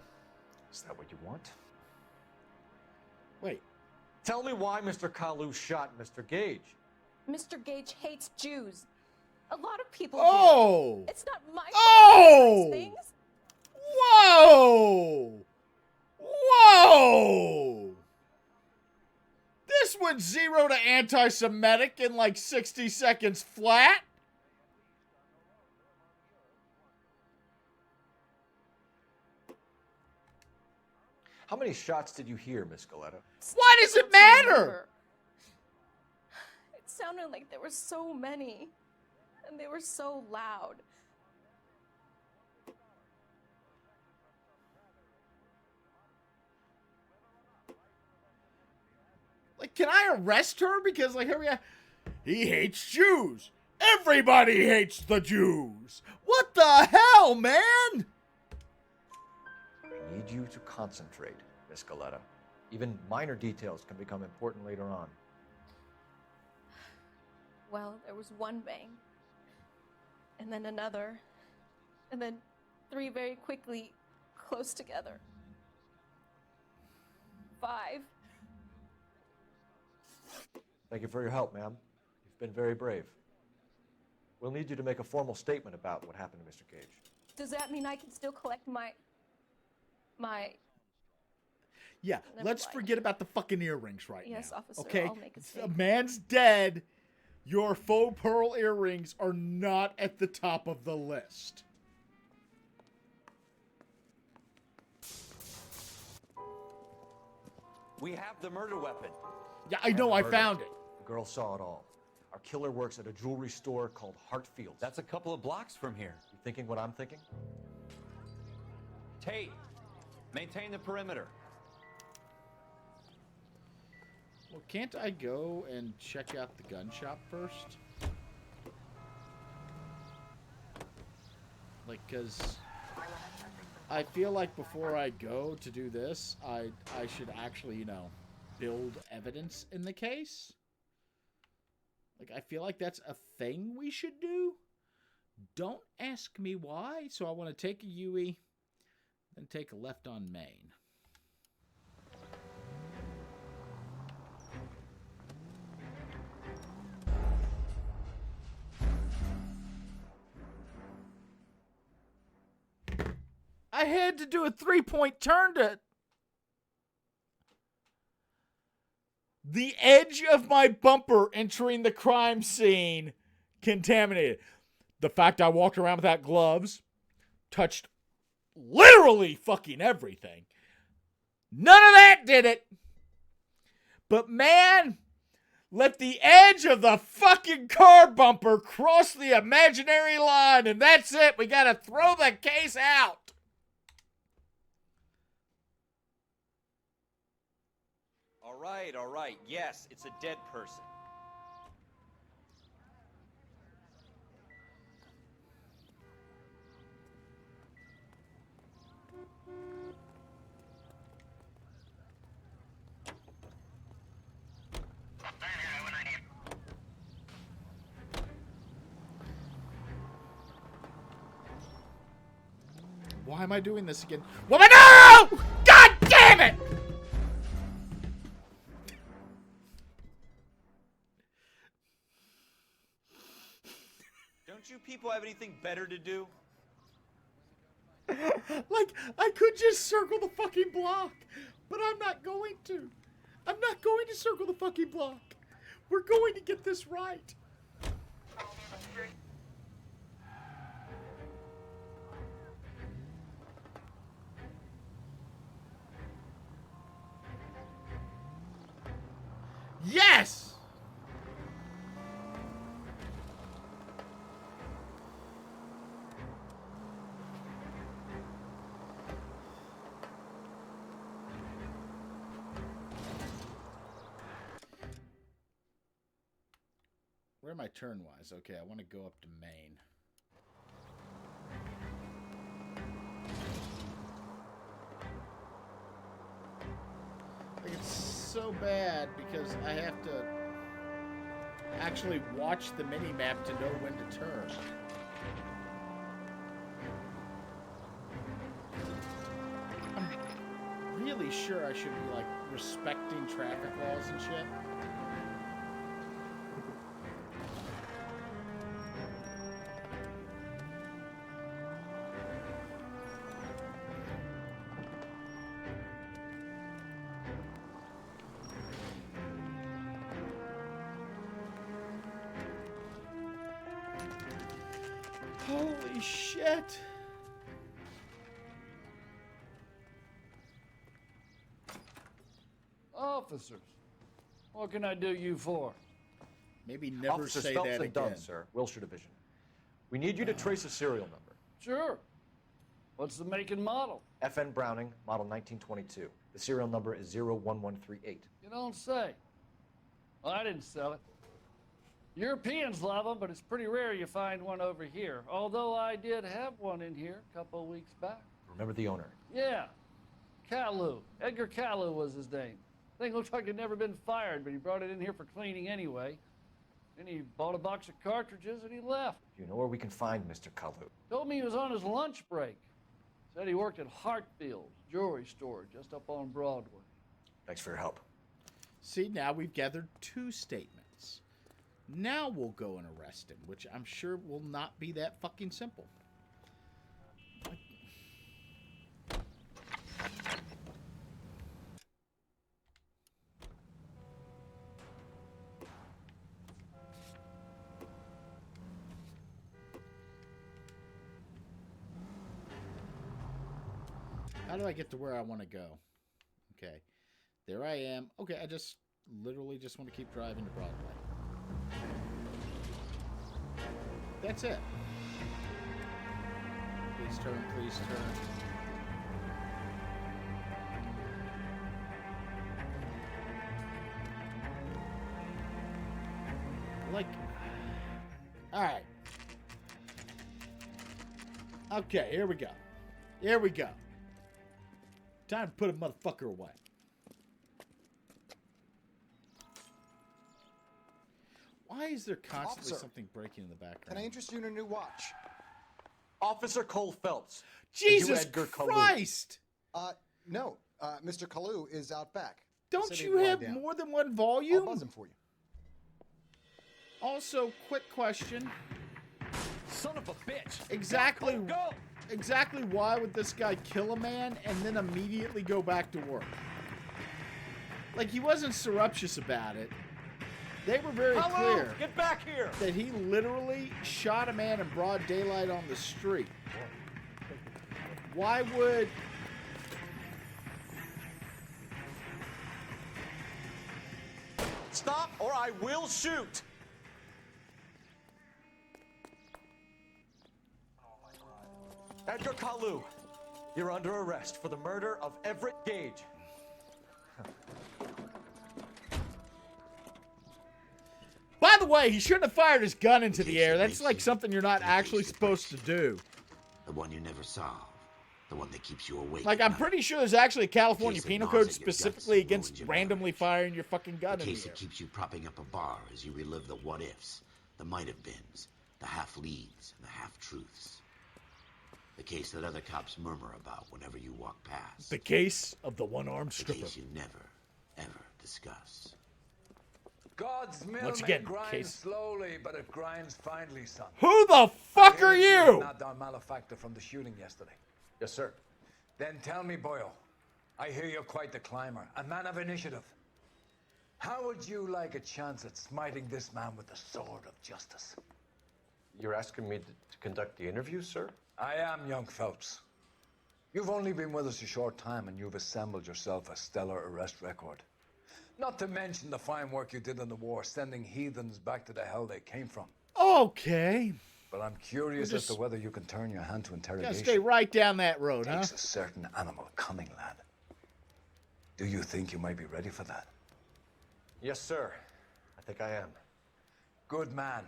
Is that what you want? Wait. Tell me why Mr. Kalu shot Mr. Gage. Mr. Gage hates Jews. A lot of people Oh! do. It's not my Oh! fault he hates things. Whoa! Whoa! This went 0 to anti-Semitic in like 60 seconds flat. How many shots did you hear, Miss Galetta? Why does it matter? It sounded like there were so many, and they were so loud. Like, can I arrest her? Because, like, here we are. He hates Jews. Everybody hates the Jews. What the hell, man? I need you to concentrate, Miss Galetta. Even minor details can become important later on. Well, there was one bang, and then another, and then 3 very quickly, close together. 5. Thank you for your help, ma'am. You've been very brave. We'll need you to make a formal statement about what happened to Mr. Cage. Does that mean I can still collect my... Yeah, Never let's mind. forget about the fucking earrings right now. Yes, officer, okay? I'll make a The statement. man's dead. Your faux pearl earrings are not at the top of the list. We have the murder weapon. Yeah, I know, I found it. The girl saw it all. Our killer works at a jewelry store called Hartfield. That's a couple of blocks from here. You thinking what I'm thinking? Tate, maintain the perimeter. Well, can't I go and check out the gun shop first? Like, because I feel like before I go to do this, I should actually, you know, build evidence in the case. Like, I feel like that's a thing we should do. Don't ask me why. So I want to take a UE, then take a left on Main. I had to do a 3-point turn to... The edge of my bumper entering the crime scene contaminated. The fact I walked around without gloves, touched literally fucking everything. None of that did it. But man, let the edge of the fucking car bumper cross the imaginary line, and that's it. We gotta throw the case out. All right. Yes, it's a dead person. Why am I doing this again? Woman, no! God damn it! Don't you people have anything better to do? Like, I could just circle the fucking block, but I'm not going to. I'm not going to circle the fucking block. We're going to get this right. Yes! Where am I turn-wise? Okay, I want to go up to Main. Like, it's so bad because I have to actually watch the mini-map to know when to turn. I'm really sure I should be, like, respecting traffic laws and shit. Holy shit. officers. What can I do you for? Maybe never Officer say Phelps that and again. Dunn, sir. Wilshire Division. We need you to trace a serial number. Sure. What's the make and model? FN Browning, model 1922. The serial number is 01138. You don't say. Well, I didn't sell it. Europeans love them, but it's pretty rare you find one over here. Although I did have one in here a couple of weeks back. Remember the owner? Yeah. Kalu. Edgar Kalu was his name. Thing looked like it'd never been fired, but he brought it in here for cleaning anyway. Then he bought a box of cartridges and he left. You know where we can find Mr. Kalu? Told me he was on his lunch break. Said he worked at Hartfield's jewelry store just up on Broadway. Thanks for your help. See, now we've gathered 2 statements. Now we'll go and arrest him, which I'm sure will not be that fucking simple. How do I get to where I want to go? Okay. There I am. Okay, I just literally just want to keep driving to Broadway. That's it. Please turn, please turn. Like, all right. Okay, here we go. Here we go. Time to put a motherfucker away. Why is there constantly something breaking in the background? Can I interest you in a new watch? Officer Cole Phelps. Jesus Christ! No. Mr. Kalu is out back. Don't you have more than one volume? I'll buzz him for you. Also, quick question. Son of a bitch! Exactly. Go! Exactly why would this guy kill a man and then immediately go back to work? Like, he wasn't surreptitious about it. They were very clear. Get back here! That he literally shot a man in broad daylight on the street. Why would... Stop or I will shoot! Edgar Kalu, you're under arrest for the murder of Everett Gage. By the way, he shouldn't have fired his gun into the air. That's like something you're not actually supposed to do. The one you never solve. The one that keeps you awake. Like, I'm pretty sure there's actually a California penal code specifically against randomly firing your fucking gun in the air. The case that keeps you propping up a bar as you relive the what-ifs, the might-have-beens, the half-leads, and the half-truths. The case that other cops murmur about whenever you walk past. The case of the one-armed stripper. The case you never, ever discuss. God's mill Once again, may grind case. slowly, but it grinds finely, son. Who the fuck are you? Not our malefactor from the shooting yesterday. Yes, sir. Then tell me, Boyle. I hear you're quite the climber, a man of initiative. How would you like a chance at smiting this man with the sword of justice? You're asking me to conduct the interview, sir? I am, young Phelps. You've only been with us a short time, and you've assembled yourself a stellar arrest record. Not to mention the fine work you did in the war, sending heathens back to the hell they came from. Okay. But I'm curious as to whether you can turn your hand to interrogation. Gotta stay right down that road, huh? Takes a certain animal cunning, lad. Do you think you might be ready for that? Yes, sir. I think I am. Good man.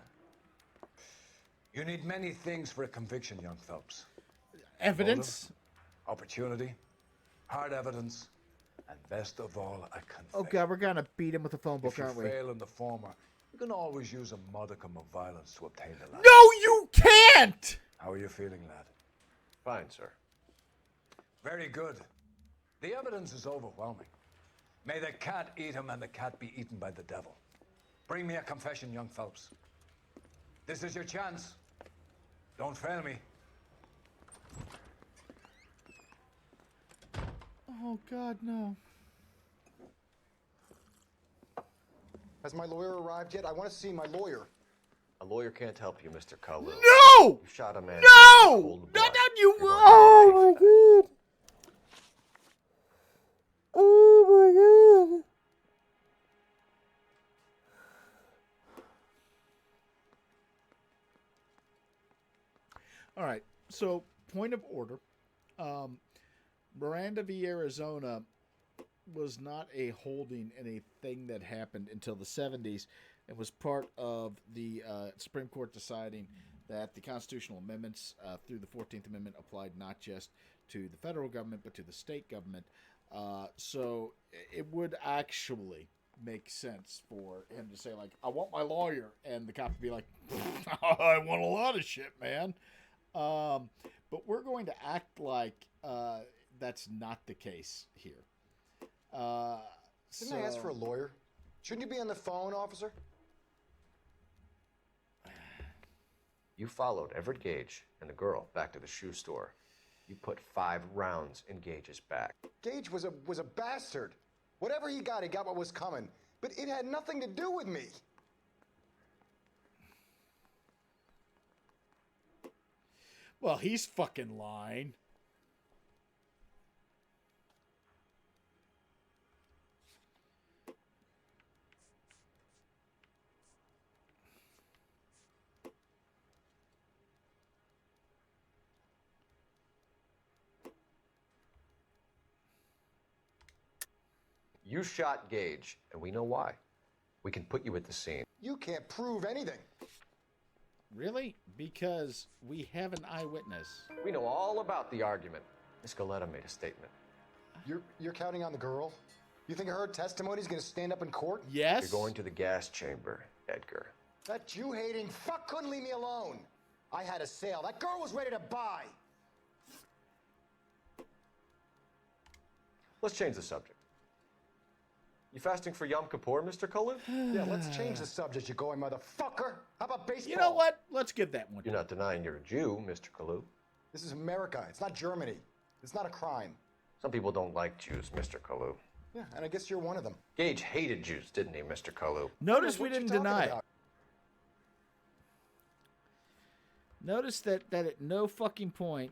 You need many things for a conviction, young Phelps. Evidence? Motive, opportunity, hard evidence, and best of all, a confession. Oh god, we're gonna beat him with a phone book, aren't we? If you fail in the former, you can always use a modicum of violence to obtain the latter. No, you can't! How are you feeling, lad? Fine, sir. Very good. The evidence is overwhelming. May the cat eat him and the cat be eaten by the devil. Bring me a confession, young Phelps. This is your chance. Don't fail me. Oh god, no. Has my lawyer arrived yet? I want to see my lawyer. A lawyer can't help you, Mr. Kalu. No! You shot a man. No! Not you! Oh my god! Oh my god! All right. So, point of order. Miranda v. Arizona was not a holding in a thing that happened until the 70s. It was part of the Supreme Court deciding that the constitutional amendments through the 14th Amendment applied not just to the federal government, but to the state government. So it would actually make sense for him to say, like, I want my lawyer, and the cop would be like, I want a lot of shit, man. But we're going to act like that's not the case here. Didn't I ask for a lawyer? Shouldn't you be on the phone, officer? You followed Everett Gage and the girl back to the shoe store. You put 5 rounds in Gage's back. Gage was a bastard. Whatever he got what was coming. But it had nothing to do with me. Well, he's fucking lying. You shot Gage, and we know why. We can put you at the scene. You can't prove anything. Really? Because we have an eyewitness. We know all about the argument. Miss Galetta made a statement. You're counting on the girl? You think her testimony's gonna stand up in court? Yes. You're going to the gas chamber, Edgar. That Jew-hating fuck couldn't leave me alone. I had a sale. That girl was ready to buy. Let's change the subject. You fasting for Yom Kippur, Mr. Kalu? Yeah, let's change the subject, you going motherfucker. How about baseball? You know what? Let's get that one. You're not denying you're a Jew, Mr. Kalu. This is America. It's not Germany. It's not a crime. Some people don't like Jews, Mr. Kalu. Yeah, and I guess you're one of them. Gage hated Jews, didn't he, Mr. Kalu? Notice we didn't deny it. Notice that at no fucking point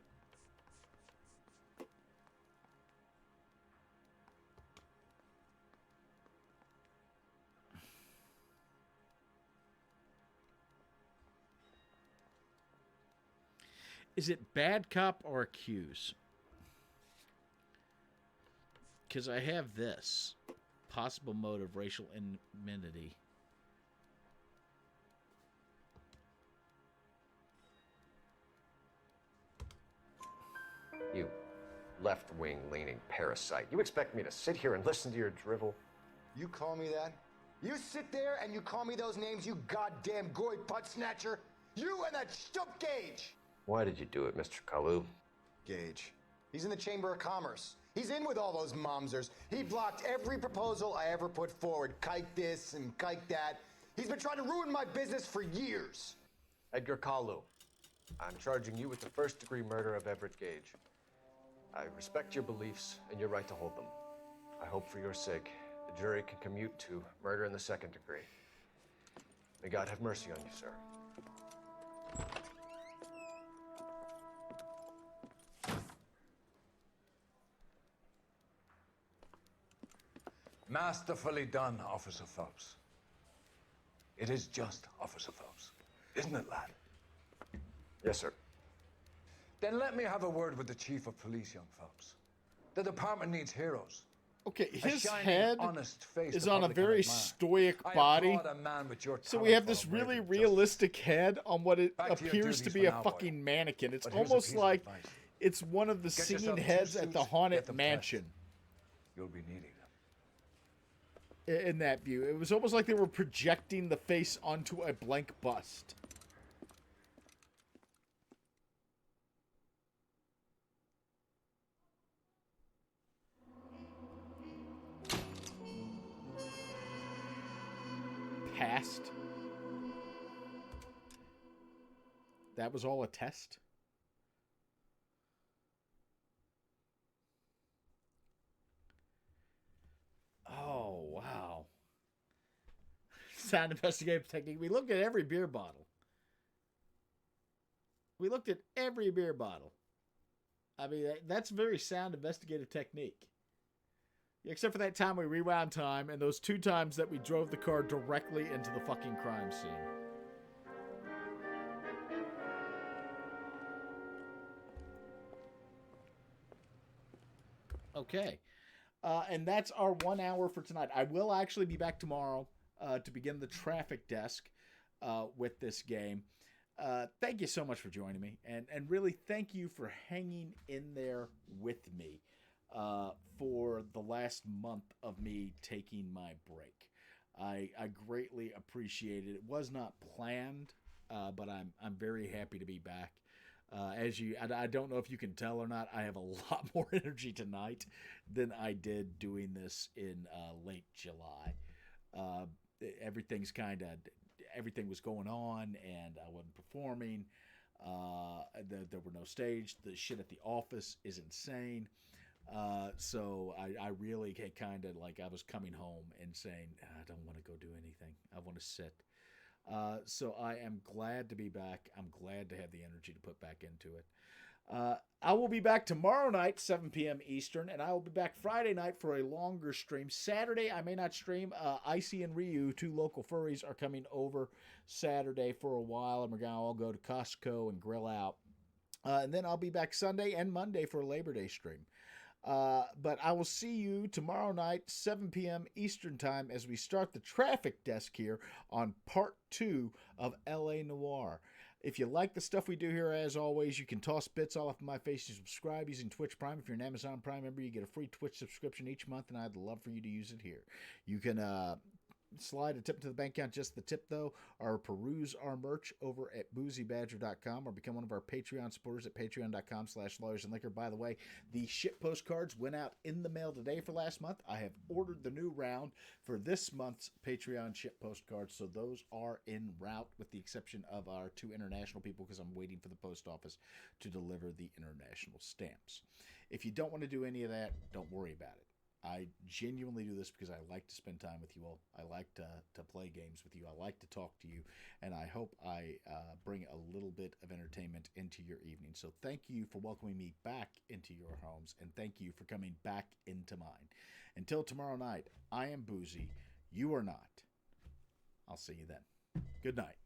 is it bad cop or accuse? Because I have this. Possible motive, racial enmity. You left-wing leaning parasite. You expect me to sit here and listen to your drivel? You call me that? You sit there and you call me those names, you goddamn goy butt snatcher? You and that stump Gage! Why did you do it, Mr. Kalu? Gage. He's in the Chamber of Commerce. He's in with all those momsers. He blocked every proposal I ever put forward. Kike this and kike that. He's been trying to ruin my business for years. Edgar Kalu, I'm charging you with the first-degree murder of Everett Gage. I respect your beliefs and your right to hold them. I hope for your sake the jury can commute to murder in the second degree. May God have mercy on you, sir. Masterfully done, Officer Phelps. It is just, Officer Phelps. Isn't it, lad? Yes, sir. Then let me have a word with the Chief of Police, young Phelps. The department needs heroes. Okay, A his shining, head honest face is the on a public can very admire. stoic I body. applaud a man with your So we have talent this for really raving realistic head on what it Back to your appears to duties be for a now, boy. fucking mannequin. It's But here's a almost piece of like advice. it's one of the Get singing yourself 2 heads at the suits, Haunted get them Mansion. You'll be needing them. In that view, it was almost like they were projecting the face onto a blank bust. Passed. That was all a test? Oh, wow. Sound investigative technique. We looked at every beer bottle. We looked at every beer bottle. I mean, that's very sound investigative technique. Except for that time we rewound time and those 2 times that we drove the car directly into the fucking crime scene. Okay. And that's our 1 hour for tonight. I will actually be back tomorrow to begin the traffic desk with this game. Thank you so much for joining me. And really, thank you for hanging in there with me for the last month of me taking my break. I greatly appreciate it. It was not planned, but I'm very happy to be back. I don't know if you can tell or not, I have a lot more energy tonight than I did doing this in late July. Everything was going on, and I wasn't performing. There were no stage. The shit at the office is insane. So I really kind of like, I was coming home and saying, I don't want to go do anything. I want to sit. So I am glad to be back. I'm glad to have the energy to put back into it. I will be back tomorrow night, 7 p.m. Eastern, and I will be back Friday night for a longer stream. Saturday, I may not stream. Icy and Ryu, 2 local furries, are coming over Saturday for a while, and we're going to all go to Costco and grill out. And then I'll be back Sunday and Monday for a Labor Day stream. But I will see you tomorrow night, 7 p.m. Eastern Time, as we start the traffic desk here on part 2 of LA Noire. If you like the stuff we do here, as always, you can toss bits all off my face and subscribe using Twitch Prime. If you're an Amazon Prime member, you get a free Twitch subscription each month, and I'd love for you to use it here. You can slide a tip to the bank account, just the tip though, or peruse our merch over at boozybadger.com, or become one of our Patreon supporters at patreon.com/lawyersandliquor. By the way, the ship postcards went out in the mail today for last month. I have ordered the new round for this month's Patreon ship postcards, so those are en route, with the exception of our 2 international people, because I'm waiting for the post office to deliver the international stamps. If you don't want to do any of that, don't worry about it. I genuinely do this because I like to spend time with you all. I like to play games with you. I like to talk to you. And I hope I bring a little bit of entertainment into your evening. So thank you for welcoming me back into your homes. And thank you for coming back into mine. Until tomorrow night, I am Boozy. You are not. I'll see you then. Good night.